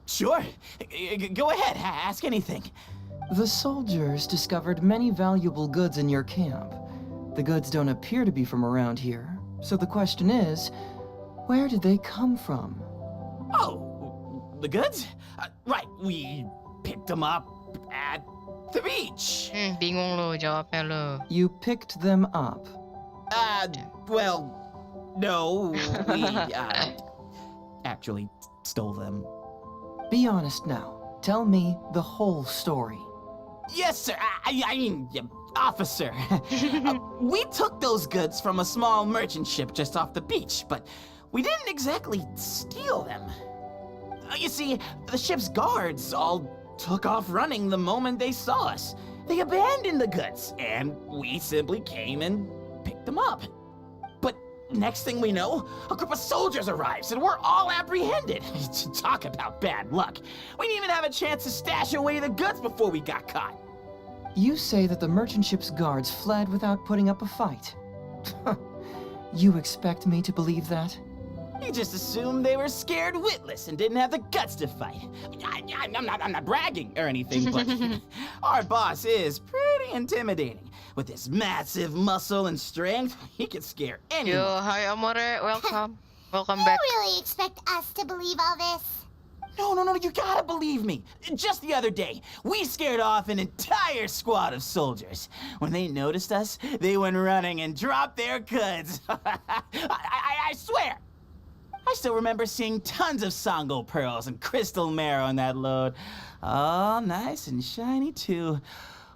Sure. Go ahead, ask anything. The soldiers discovered many valuable goods in your camp. The goods don't appear to be from around here, so the question is, where did they come from? Oh, the goods? Right, we picked them up at the beach. Bingung lo jawabnya lo. You picked them up. Well, no, we, actually stole them. Be honest now. Tell me the whole story. Yes, sir. I mean, officer. We took those goods from a small merchant ship just off the beach, but we didn't exactly steal them. You see, the ship's guards all took off running the moment they saw us. They abandoned the goods, and we simply came and picked them up. But next thing we know, a group of soldiers arrives, and we're all apprehended. Talk about bad luck. We didn't even have a chance to stash away the goods before we got caught. You say that the merchant ship's guards fled without putting up a fight. You expect me to believe that? You just assumed they were scared witless and didn't have the guts to fight. I'm not bragging or anything, but our boss is pretty intimidating. With his massive muscle and strength, he can scare anyone. Yo, hi Amore, welcome. Welcome back. You really expect us to believe all this? No, you gotta believe me. Just the other day, we scared off an entire squad of soldiers. When they noticed us, they went running and dropped their goods. I swear. I still remember seeing tons of Songo pearls and crystal marrow on that load. All nice and shiny, too.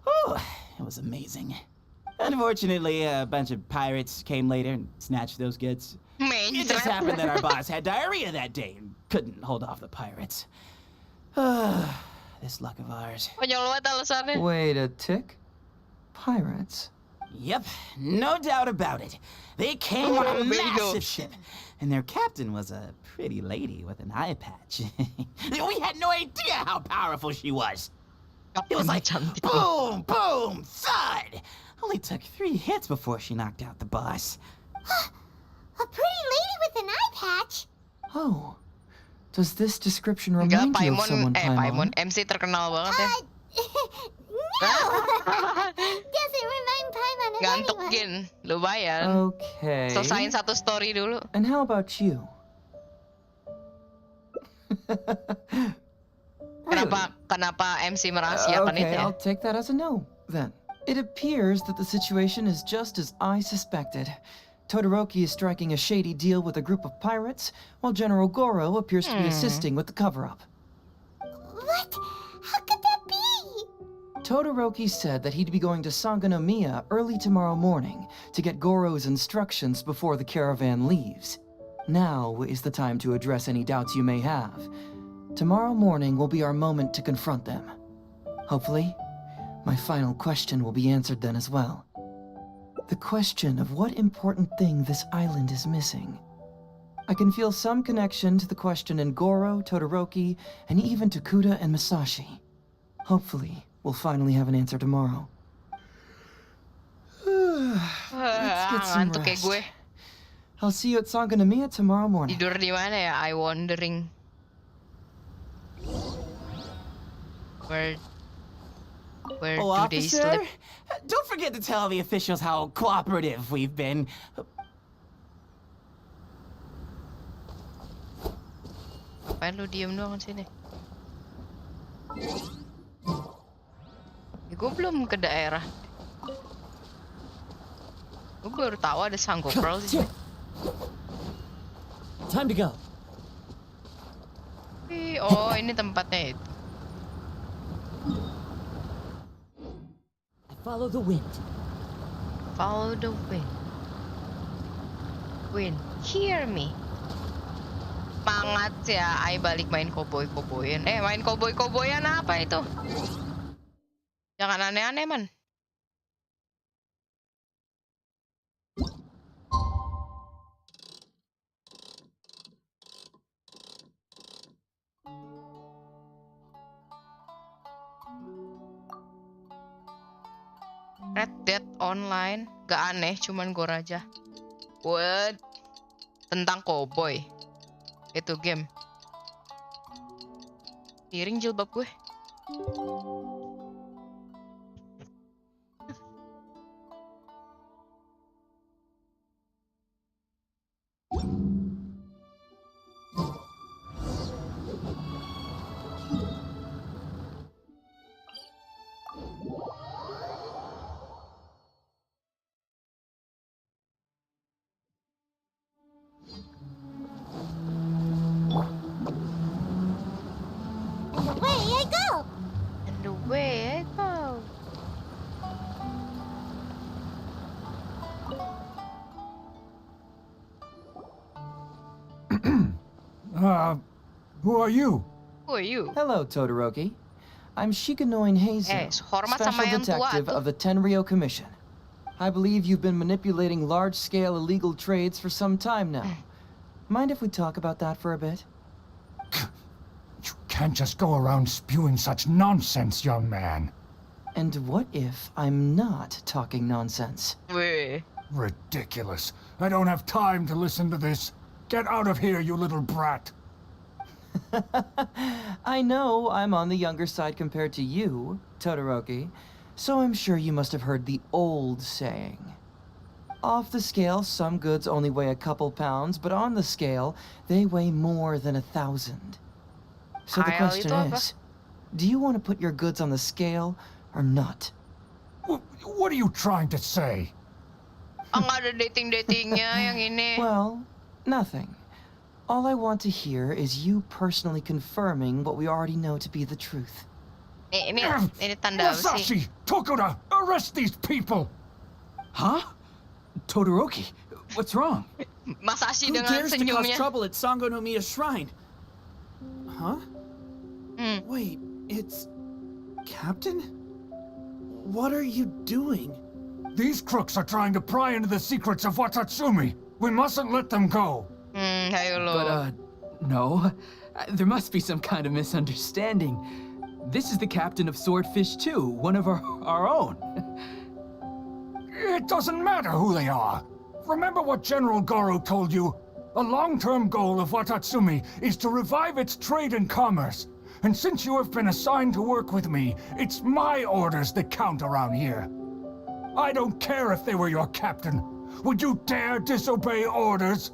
Ooh, it was amazing. Unfortunately, a bunch of pirates came later and snatched those goods. It just happened that our boss had diarrhea that day and couldn't hold off the pirates. This luck of ours. Konyol banget alasannya. Wait a tick. Pirates? Yep, no doubt about it. They came on a massive ship, and their captain was a pretty lady with an eye patch. We had no idea how powerful she was. It was like boom, boom, thud. Only took 3 hits before she knocked out the boss. A pretty lady with an eye patch? Oh. Does this description Enggak, remind you of someone, Paimon MC terkenal banget ya. No! Doesn't remind Paimon of Ngantuk anyone. Gin, lumayan. Okay. Selesain satu story dulu. And how about you? Kenapa MC merahasiakan itu Okay, ya? I'll take that as a no, then. It appears that the situation is just as I suspected. Todoroki is striking a shady deal with a group of pirates, while General Goro appears to be assisting with the cover-up. What? How could that be? Todoroki said that he'd be going to Sangonomiya early tomorrow morning to get Goro's instructions before the caravan leaves. Now is the time to address any doubts you may have. Tomorrow morning will be our moment to confront them. Hopefully, my final question will be answered then as well. The question of what important thing this island is missing. I can feel some connection to the question in Goro, Todoroki, and even to Kuda and Masashi. Hopefully, we'll finally have an answer tomorrow. Let's get some Ngantuk kayak rest. gue. I'll see you at Sangonomiya tomorrow morning. Tidur di mana ya? I wondering. Where do they officer, sleep? don't forget to tell the officials how cooperative we've been. Ngapain lu diem doang sini? Ya, gue belum ke daerah. Gue baru tahu ada Sangoprol di sini. Time to go. Oh, ini tempatnya itu. Follow the wind. Follow the wind. Wind, hear me. Semangat ya, ay balik main cowboy-cowboyan. Main cowboy-cowboyan apa itu? Jangan aneh-aneh, man. Red Dead Online, gak aneh, cuman gue aja. What? Tentang cowboy. Itu game. Miring jilbab gue. Who are you? Who are you? Hello, Todoroki. I'm Shikanoin Heizo, hormat sama Special yang tua Detective tuh. of the Tenryou Commission. I believe you've been manipulating large-scale illegal trades for some time now. Mind if we talk about that for a bit? You can't just go around spewing such nonsense, young man. And what if I'm not talking nonsense? Weh. Ridiculous. I don't have time to listen to this. Get out of here, you little brat. I know I'm on the younger side compared to you, Todoroki, so I'm sure you must have heard the old saying. Off the scale, some goods only weigh a couple pounds, but on the scale, they weigh more than 1,000. So the Hayal question itu apa? is, do you want to put your goods on the scale or not? What are you trying to say? Nggak ada dating-datingnya yang ini. Well, nothing. All I want to hear is you personally confirming what we already know to be the truth. Ini tanda apa sih? Masashi! Tokuda! Arrest these people! Huh? Todoroki, what's wrong? Masashi Who dengan dares to cause senyumnya. trouble at Sango no Miya's shrine? Huh? Hmm. Wait, it's... Captain? What are you doing? These crooks are trying to pry into the secrets of Watatsumi. We mustn't let them go. Ayo lo. But, no. There must be some kind of misunderstanding. This is the captain of Swordfish too, one of our own. It doesn't matter who they are. Remember what General Goro told you? A long-term goal of Watatsumi is to revive its trade and commerce. And since you have been assigned to work with me, it's my orders that count around here. I don't care if they were your captain. Would you dare disobey orders?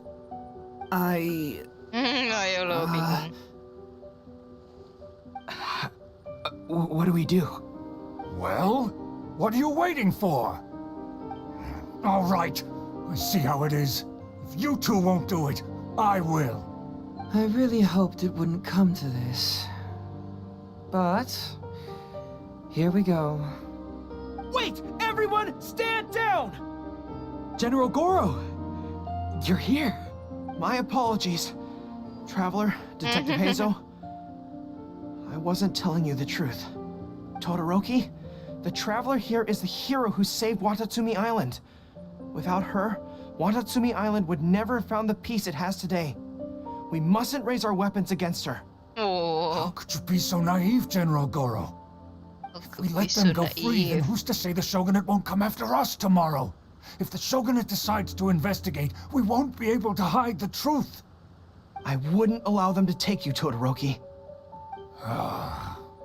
Ayo lo, bingung. What do we do? Well, what are you waiting for? All right, I see how it is. If you two won't do it, I will. I really hoped it wouldn't come to this. But here we go. Wait! Everyone, stand down! General Goro! You're here! My apologies, Traveler, Detective Heizo. I wasn't telling you the truth. Todoroki, the Traveler here is the hero who saved Watatsumi Island. Without her, Watatsumi Island would never have found the peace it has today. We mustn't raise our weapons against her. How could you be so naive, General Goro? If we let them go free, then who's to say the Shogunate won't come after us tomorrow? If the Shogunate decides to investigate, we won't be able to hide the truth. I wouldn't allow them to take you, Todoroki.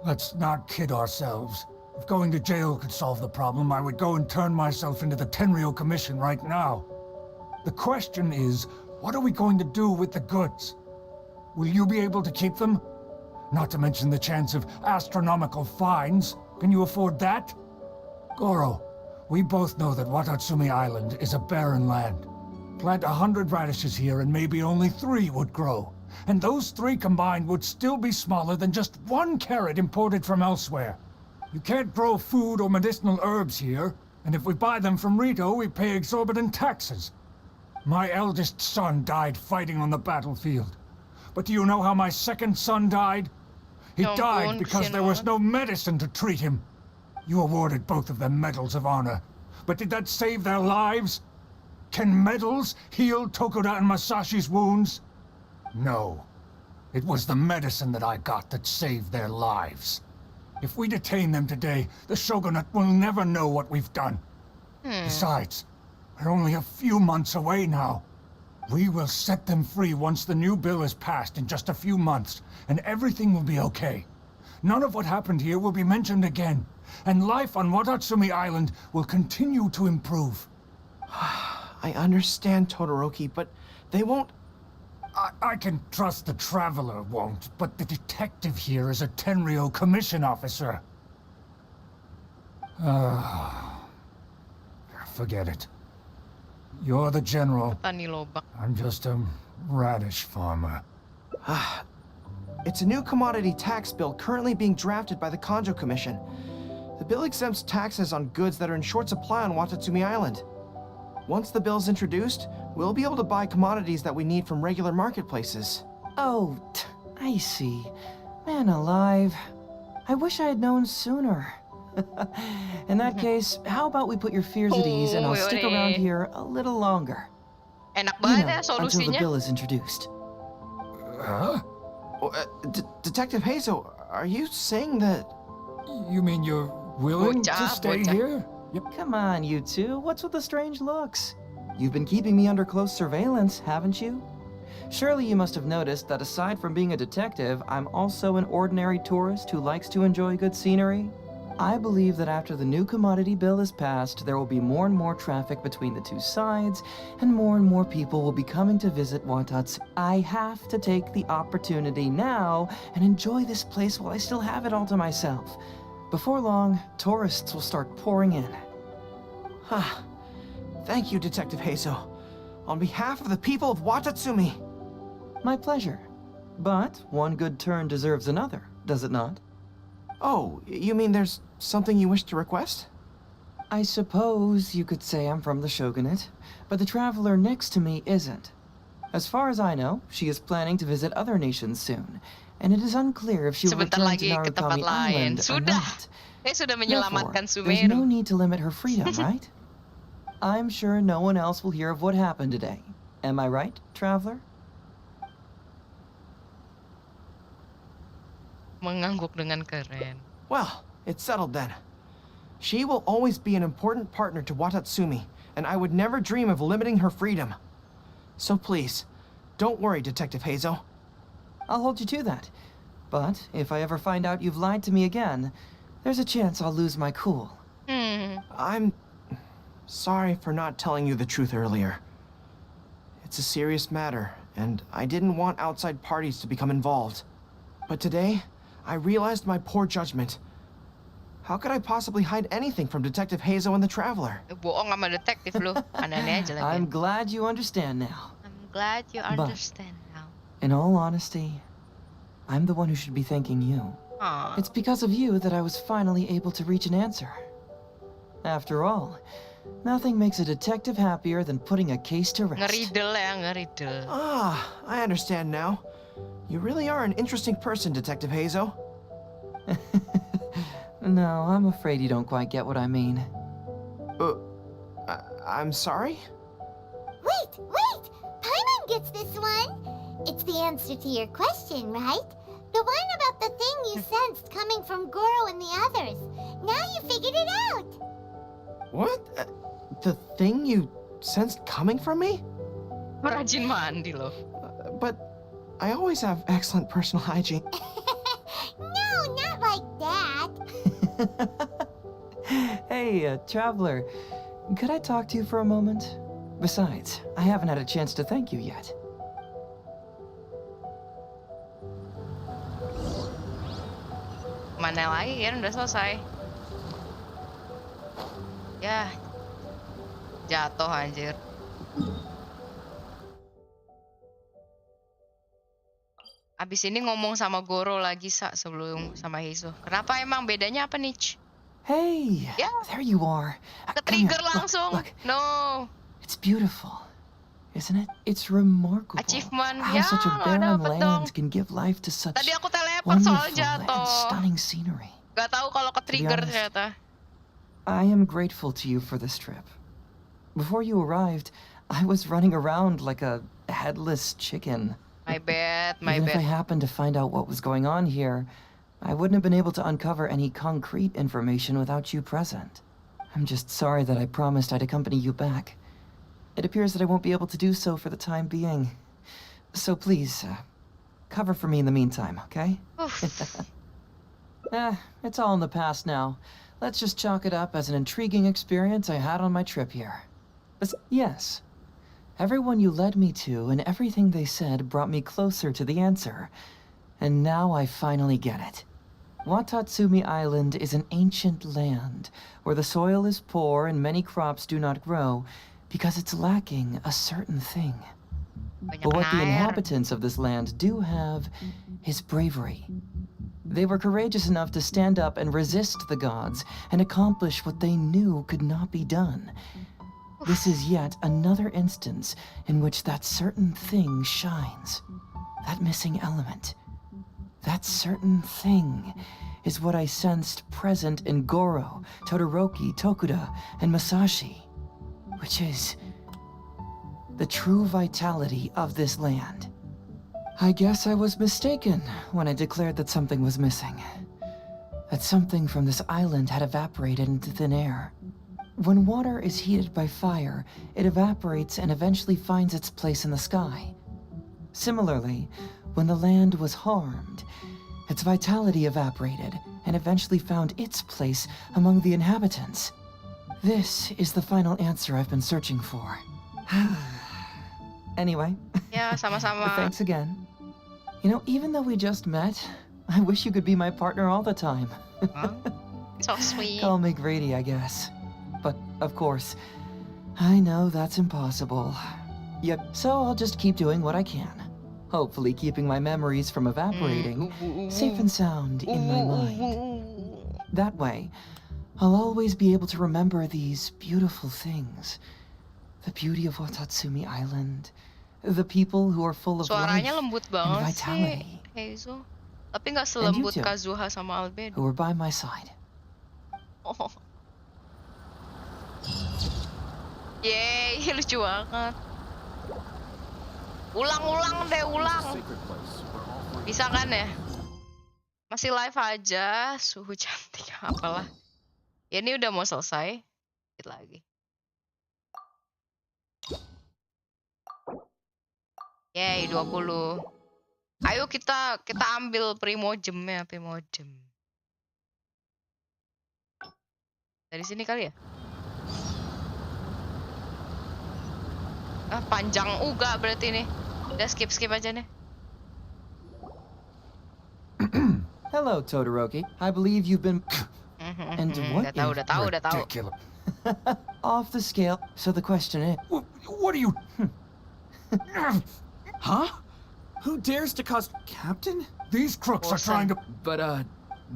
Let's not kid ourselves. If going to jail could solve the problem, I would go and turn myself into the Tenryou Commission right now. The question is, what are we going to do with the goods? Will you be able to keep them? Not to mention the chance of astronomical fines. Can you afford that? Goro, we both know that Watatsumi Island is a barren land. Plant 100 radishes here and maybe only 3 would grow. And those 3 combined would still be smaller than just 1 carrot imported from elsewhere. You can't grow food or medicinal herbs here, and if we buy them from Rito, we pay exorbitant taxes. My eldest son died fighting on the battlefield. But do you know how my second son died? He died because there was no medicine to treat him. You awarded both of them medals of honor, but did that save their lives? Can medals heal Tokuda and Masashi's wounds? No. It was the medicine that I got that saved their lives. If we detain them today, the Shogunate will never know what we've done. Besides, we're only a few months away now. We will set them free once the new bill is passed in just a few months, and everything will be okay. None of what happened here will be mentioned again, and life on Watatsumi Island will continue to improve. I understand, Todoroki, but they won't... I can trust the Traveler won't, but the detective here is a Tenryou Commission officer. Forget it. You're the general. I'm just a radish farmer. It's a new commodity tax bill currently being drafted by the Kanjo Commission. The bill exempts taxes on goods that are in short supply on Watatsumi Island. Once the bill's introduced, we'll be able to buy commodities that we need from regular marketplaces. Oh, I see. Man alive. I wish I had known sooner. In that case, how about we put your fears at ease and I'll stick around here a little longer. Enak You banget know, ya until the solusinya. bill is introduced. Huh? Detective Hazel, are you saying that... You mean you're willing to Bocah, stay bocah. here? Come on, you two. What's with the strange looks? You've been keeping me under close surveillance, haven't you? Surely you must have noticed that aside from being a detective, I'm also an ordinary tourist who likes to enjoy good scenery. I believe that after the new commodity bill is passed, there will be more and more traffic between the two sides, and more people will be coming to visit Watatsu. I have to take the opportunity now and enjoy this place while I still have it all to myself. Before long, tourists will start pouring in. Thank you, Detective Hazel. On behalf of the people of Watatsumi. My pleasure. But one good turn deserves another, does it not? Oh, you mean there's something you wish to request? I suppose you could say I'm from the Shogunate, but the traveler next to me isn't. As far as I know, she is planning to visit other nations soon, and it is unclear if she will Sebentar return to lagi ke tempat Narukami lain. Island or Sudah. not. Saya sudah Therefore, menyelamatkan there's no Sumeru. need to limit her freedom, right? I'm sure no one else will hear of what happened today. Am I right, traveler? Mengangguk dengan keren. Well, it's settled then. She will always be an important partner to Watatsumi, and I would never dream of limiting her freedom. So please, don't worry, Detective Hazel. I'll hold you to that. But if I ever find out you've lied to me again, there's a chance I'll lose my cool. I'm sorry for not telling you the truth earlier. It's a serious matter, and I didn't want outside parties to become involved. But today, I realized my poor judgment. How could I possibly hide anything from Detective Hazel and the Traveler? Bohong sama detektif lu. Aneh-aneh aja lagi. I'm glad you understand now. I'm glad you understand now. In all honesty, I'm the one who should be thanking you. Aw. It's because of you that I was finally able to reach an answer. After all, nothing makes a detective happier than putting a case to rest. Ngeridel ya, ngeridel. I understand now. You really are an interesting person, Detective Hazel. No, I'm afraid you don't quite get what I mean. I'm sorry? Wait! Paimon gets this one! It's the answer to your question, right? The one about the thing you sensed coming from Goro and the others. Now you figured it out! What? The thing you sensed coming from me? Rajin mandi loh. But I always have excellent personal hygiene. No, not like that! Hey, traveler, could I talk to you for a moment? Besides, I haven't had a chance to thank you yet. Mana lagi kan udah selesai. Ya. Jatuh anjir. Abis ini ngomong sama Goro lagi sebelum sama Heizo. Kenapa emang bedanya apa nih? Hey, Yeah. there you are. Ke-trigger Come here, langsung. Look. No. It's beautiful, isn't it? It's remarkable Achievement. how Ya, such a nggak barren dapet dong. land can give life to such Tadi aku teleport soal wonderful jatuh. and stunning scenery. Gak tahu kalau ke-trigger honest, ternyata. I am grateful to you for this trip. Before you arrived, I was running around like a headless chicken. My bad. Even if I happened to find out what was going on here, I wouldn't have been able to uncover any concrete information without you present. I'm just sorry that I promised I'd accompany you back. It appears that I won't be able to do so for the time being. So please, cover for me in the meantime, okay? It's all in the past now. Let's just chalk it up as an intriguing experience I had on my trip here. Yes. Everyone you led me to and everything they said brought me closer to the answer. And now I finally get it. Watatsumi Island is an ancient land where the soil is poor and many crops do not grow because it's lacking a certain thing. But what the inhabitants of this land do have is bravery. They were courageous enough to stand up and resist the gods and accomplish what they knew could not be done. This is yet another instance in which that certain thing shines. That missing element, that certain thing, is what I sensed present in Goro, Todoroki, Tokuda, and Masashi, which is the true vitality of this land. I guess I was mistaken when I declared that something was missing. That something from this island had evaporated into thin air. When water is heated by fire, it evaporates and eventually finds its place in the sky. Similarly, when the land was harmed, its vitality evaporated and eventually found its place among the inhabitants. This is the final answer I've been searching for. Anyway, Ya, sama-sama. thanks again. You know, even though we just met, I wish you could be my partner all the time. Huh? So sweet. Call me greedy, I guess. But, of course, I know that's impossible. Yep, so I'll just keep doing what I can. Hopefully keeping my memories from evaporating safe and sound in my mind. That way, I'll always be able to remember these beautiful things. The beauty of Watatsumi Island. The people who are full of Suaranya life lembut and banget sih, vitality. Heizo. Tapi nggak selembut too. Kazuha sama Albedo. Who were by my side. Oh. Yeay, lucu banget. Ulang-ulang deh, ulang. Bisa kan ya? Masih live aja, suhu cantik apalah. Ya ini udah mau selesai. Dikit lagi. Yeay, 20. Ayo kita ambil primogem-nya, primogem. Dari sini kali ya? Ah, panjang uga berarti nih. Udah skip aja nih. Hello, Todoroki. I believe you've been... And what Udah tahu. Ridiculous. Off the scale, so the question is... What are you... Huh? Who dares to cause Captain? These crooks are trying to... But,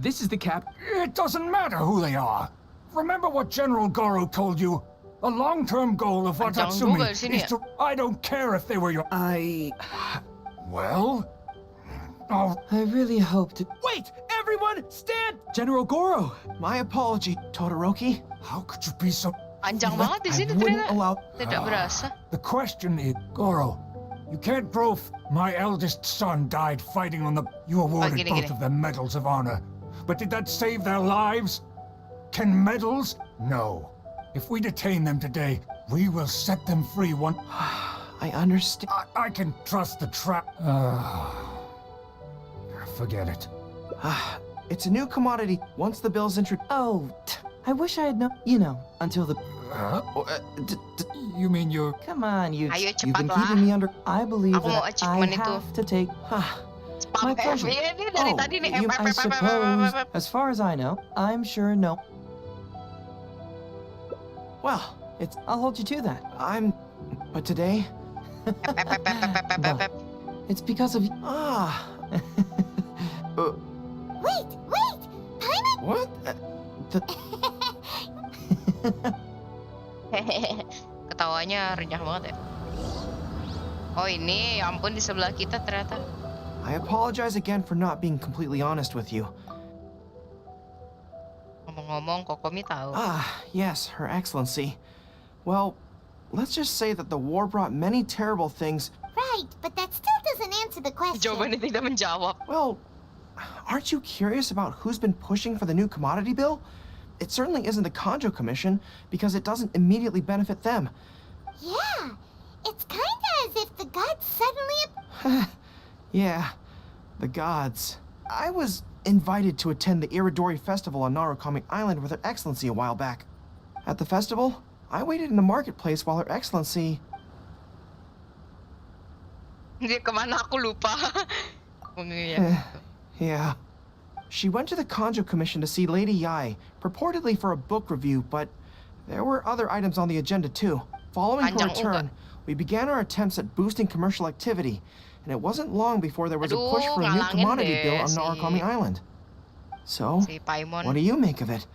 this is the cap... It doesn't matter who they are. Remember what General Goro told you? A long-term goal of Watatsumi is to... I don't care if they were your... Well? Oh... I really hope to... Wait! Everyone, stand! General Goro! My apology, Todoroki. How could you be so... Panjang banget di sini ternyata. Tidak berasa. The question is, Goro, you can't prove my eldest son died fighting on the... You awarded both of them medals of honor. But did that save their lives? Can medals? No. If we detain them today, we will set them free one... I understand. I can trust the trap... Forget it. It's a new commodity. Once the bill's introduced... Oh, I wish I had known... You know, until the... You mean you're... Come on, you've been cepat keeping me under... I believe Aku mau that I achievement itu. have to take... Spam My pleasure. F, ini dari tadi nih. I suppose, as far as I know, I'm sure no... Well, it's... I'll hold you to that. But today... Well, it's because of... Wait! Paimon! What? Ketawanya renyah banget ya. Oh ini, ya ampun di sebelah kita ternyata. I apologize again for not being completely honest with you. Ngomong-ngomong, Kokomi tahu. Yes, Her Excellency. Well, let's just say that the war brought many terrible things. Right, but that still doesn't answer the question. Jawabannya tidak menjawab. Well, aren't you curious about who's been pushing for the new commodity bill? It certainly isn't the Kanjo Commission, because it doesn't immediately benefit them. Yeah, it's kinda as if the gods suddenly... Yeah, the gods. I was invited to attend the Iridori Festival on Narukami Island with Her Excellency a while back. At the festival, I waited in the marketplace while Her Excellency... Dia kemana aku lupa. Yeah. She went to the Kanjo Commission to see Lady Yai, purportedly for a book review, but there were other items on the agenda too. Following her return, we began our attempts at boosting commercial activity, and it wasn't long before there was a push for a new commodity bill on Narukami Island. So, what do you make of it?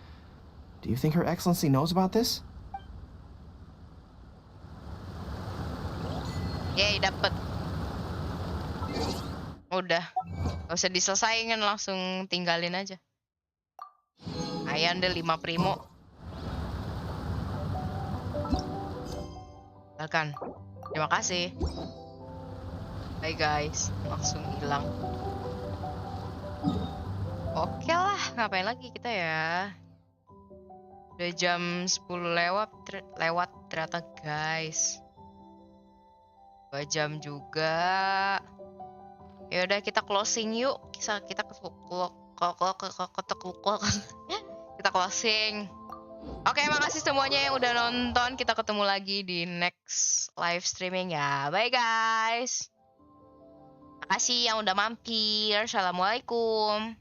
Do you think Her Excellency knows about this? Yay, dapat. Udah, gak usah diselesain, langsung tinggalin aja. Ayan deh 5 primo. Silakan. Terima kasih. Bye guys, langsung hilang. Oke lah, ngapain lagi kita ya? Udah jam 10 lewat ternyata guys. 2 jam juga. Ya udah kita closing yuk. Kita closing. Oke, makasih semuanya yang udah nonton. Kita ketemu lagi di next live streaming ya. Bye guys. Makasih yang udah mampir. Assalamualaikum.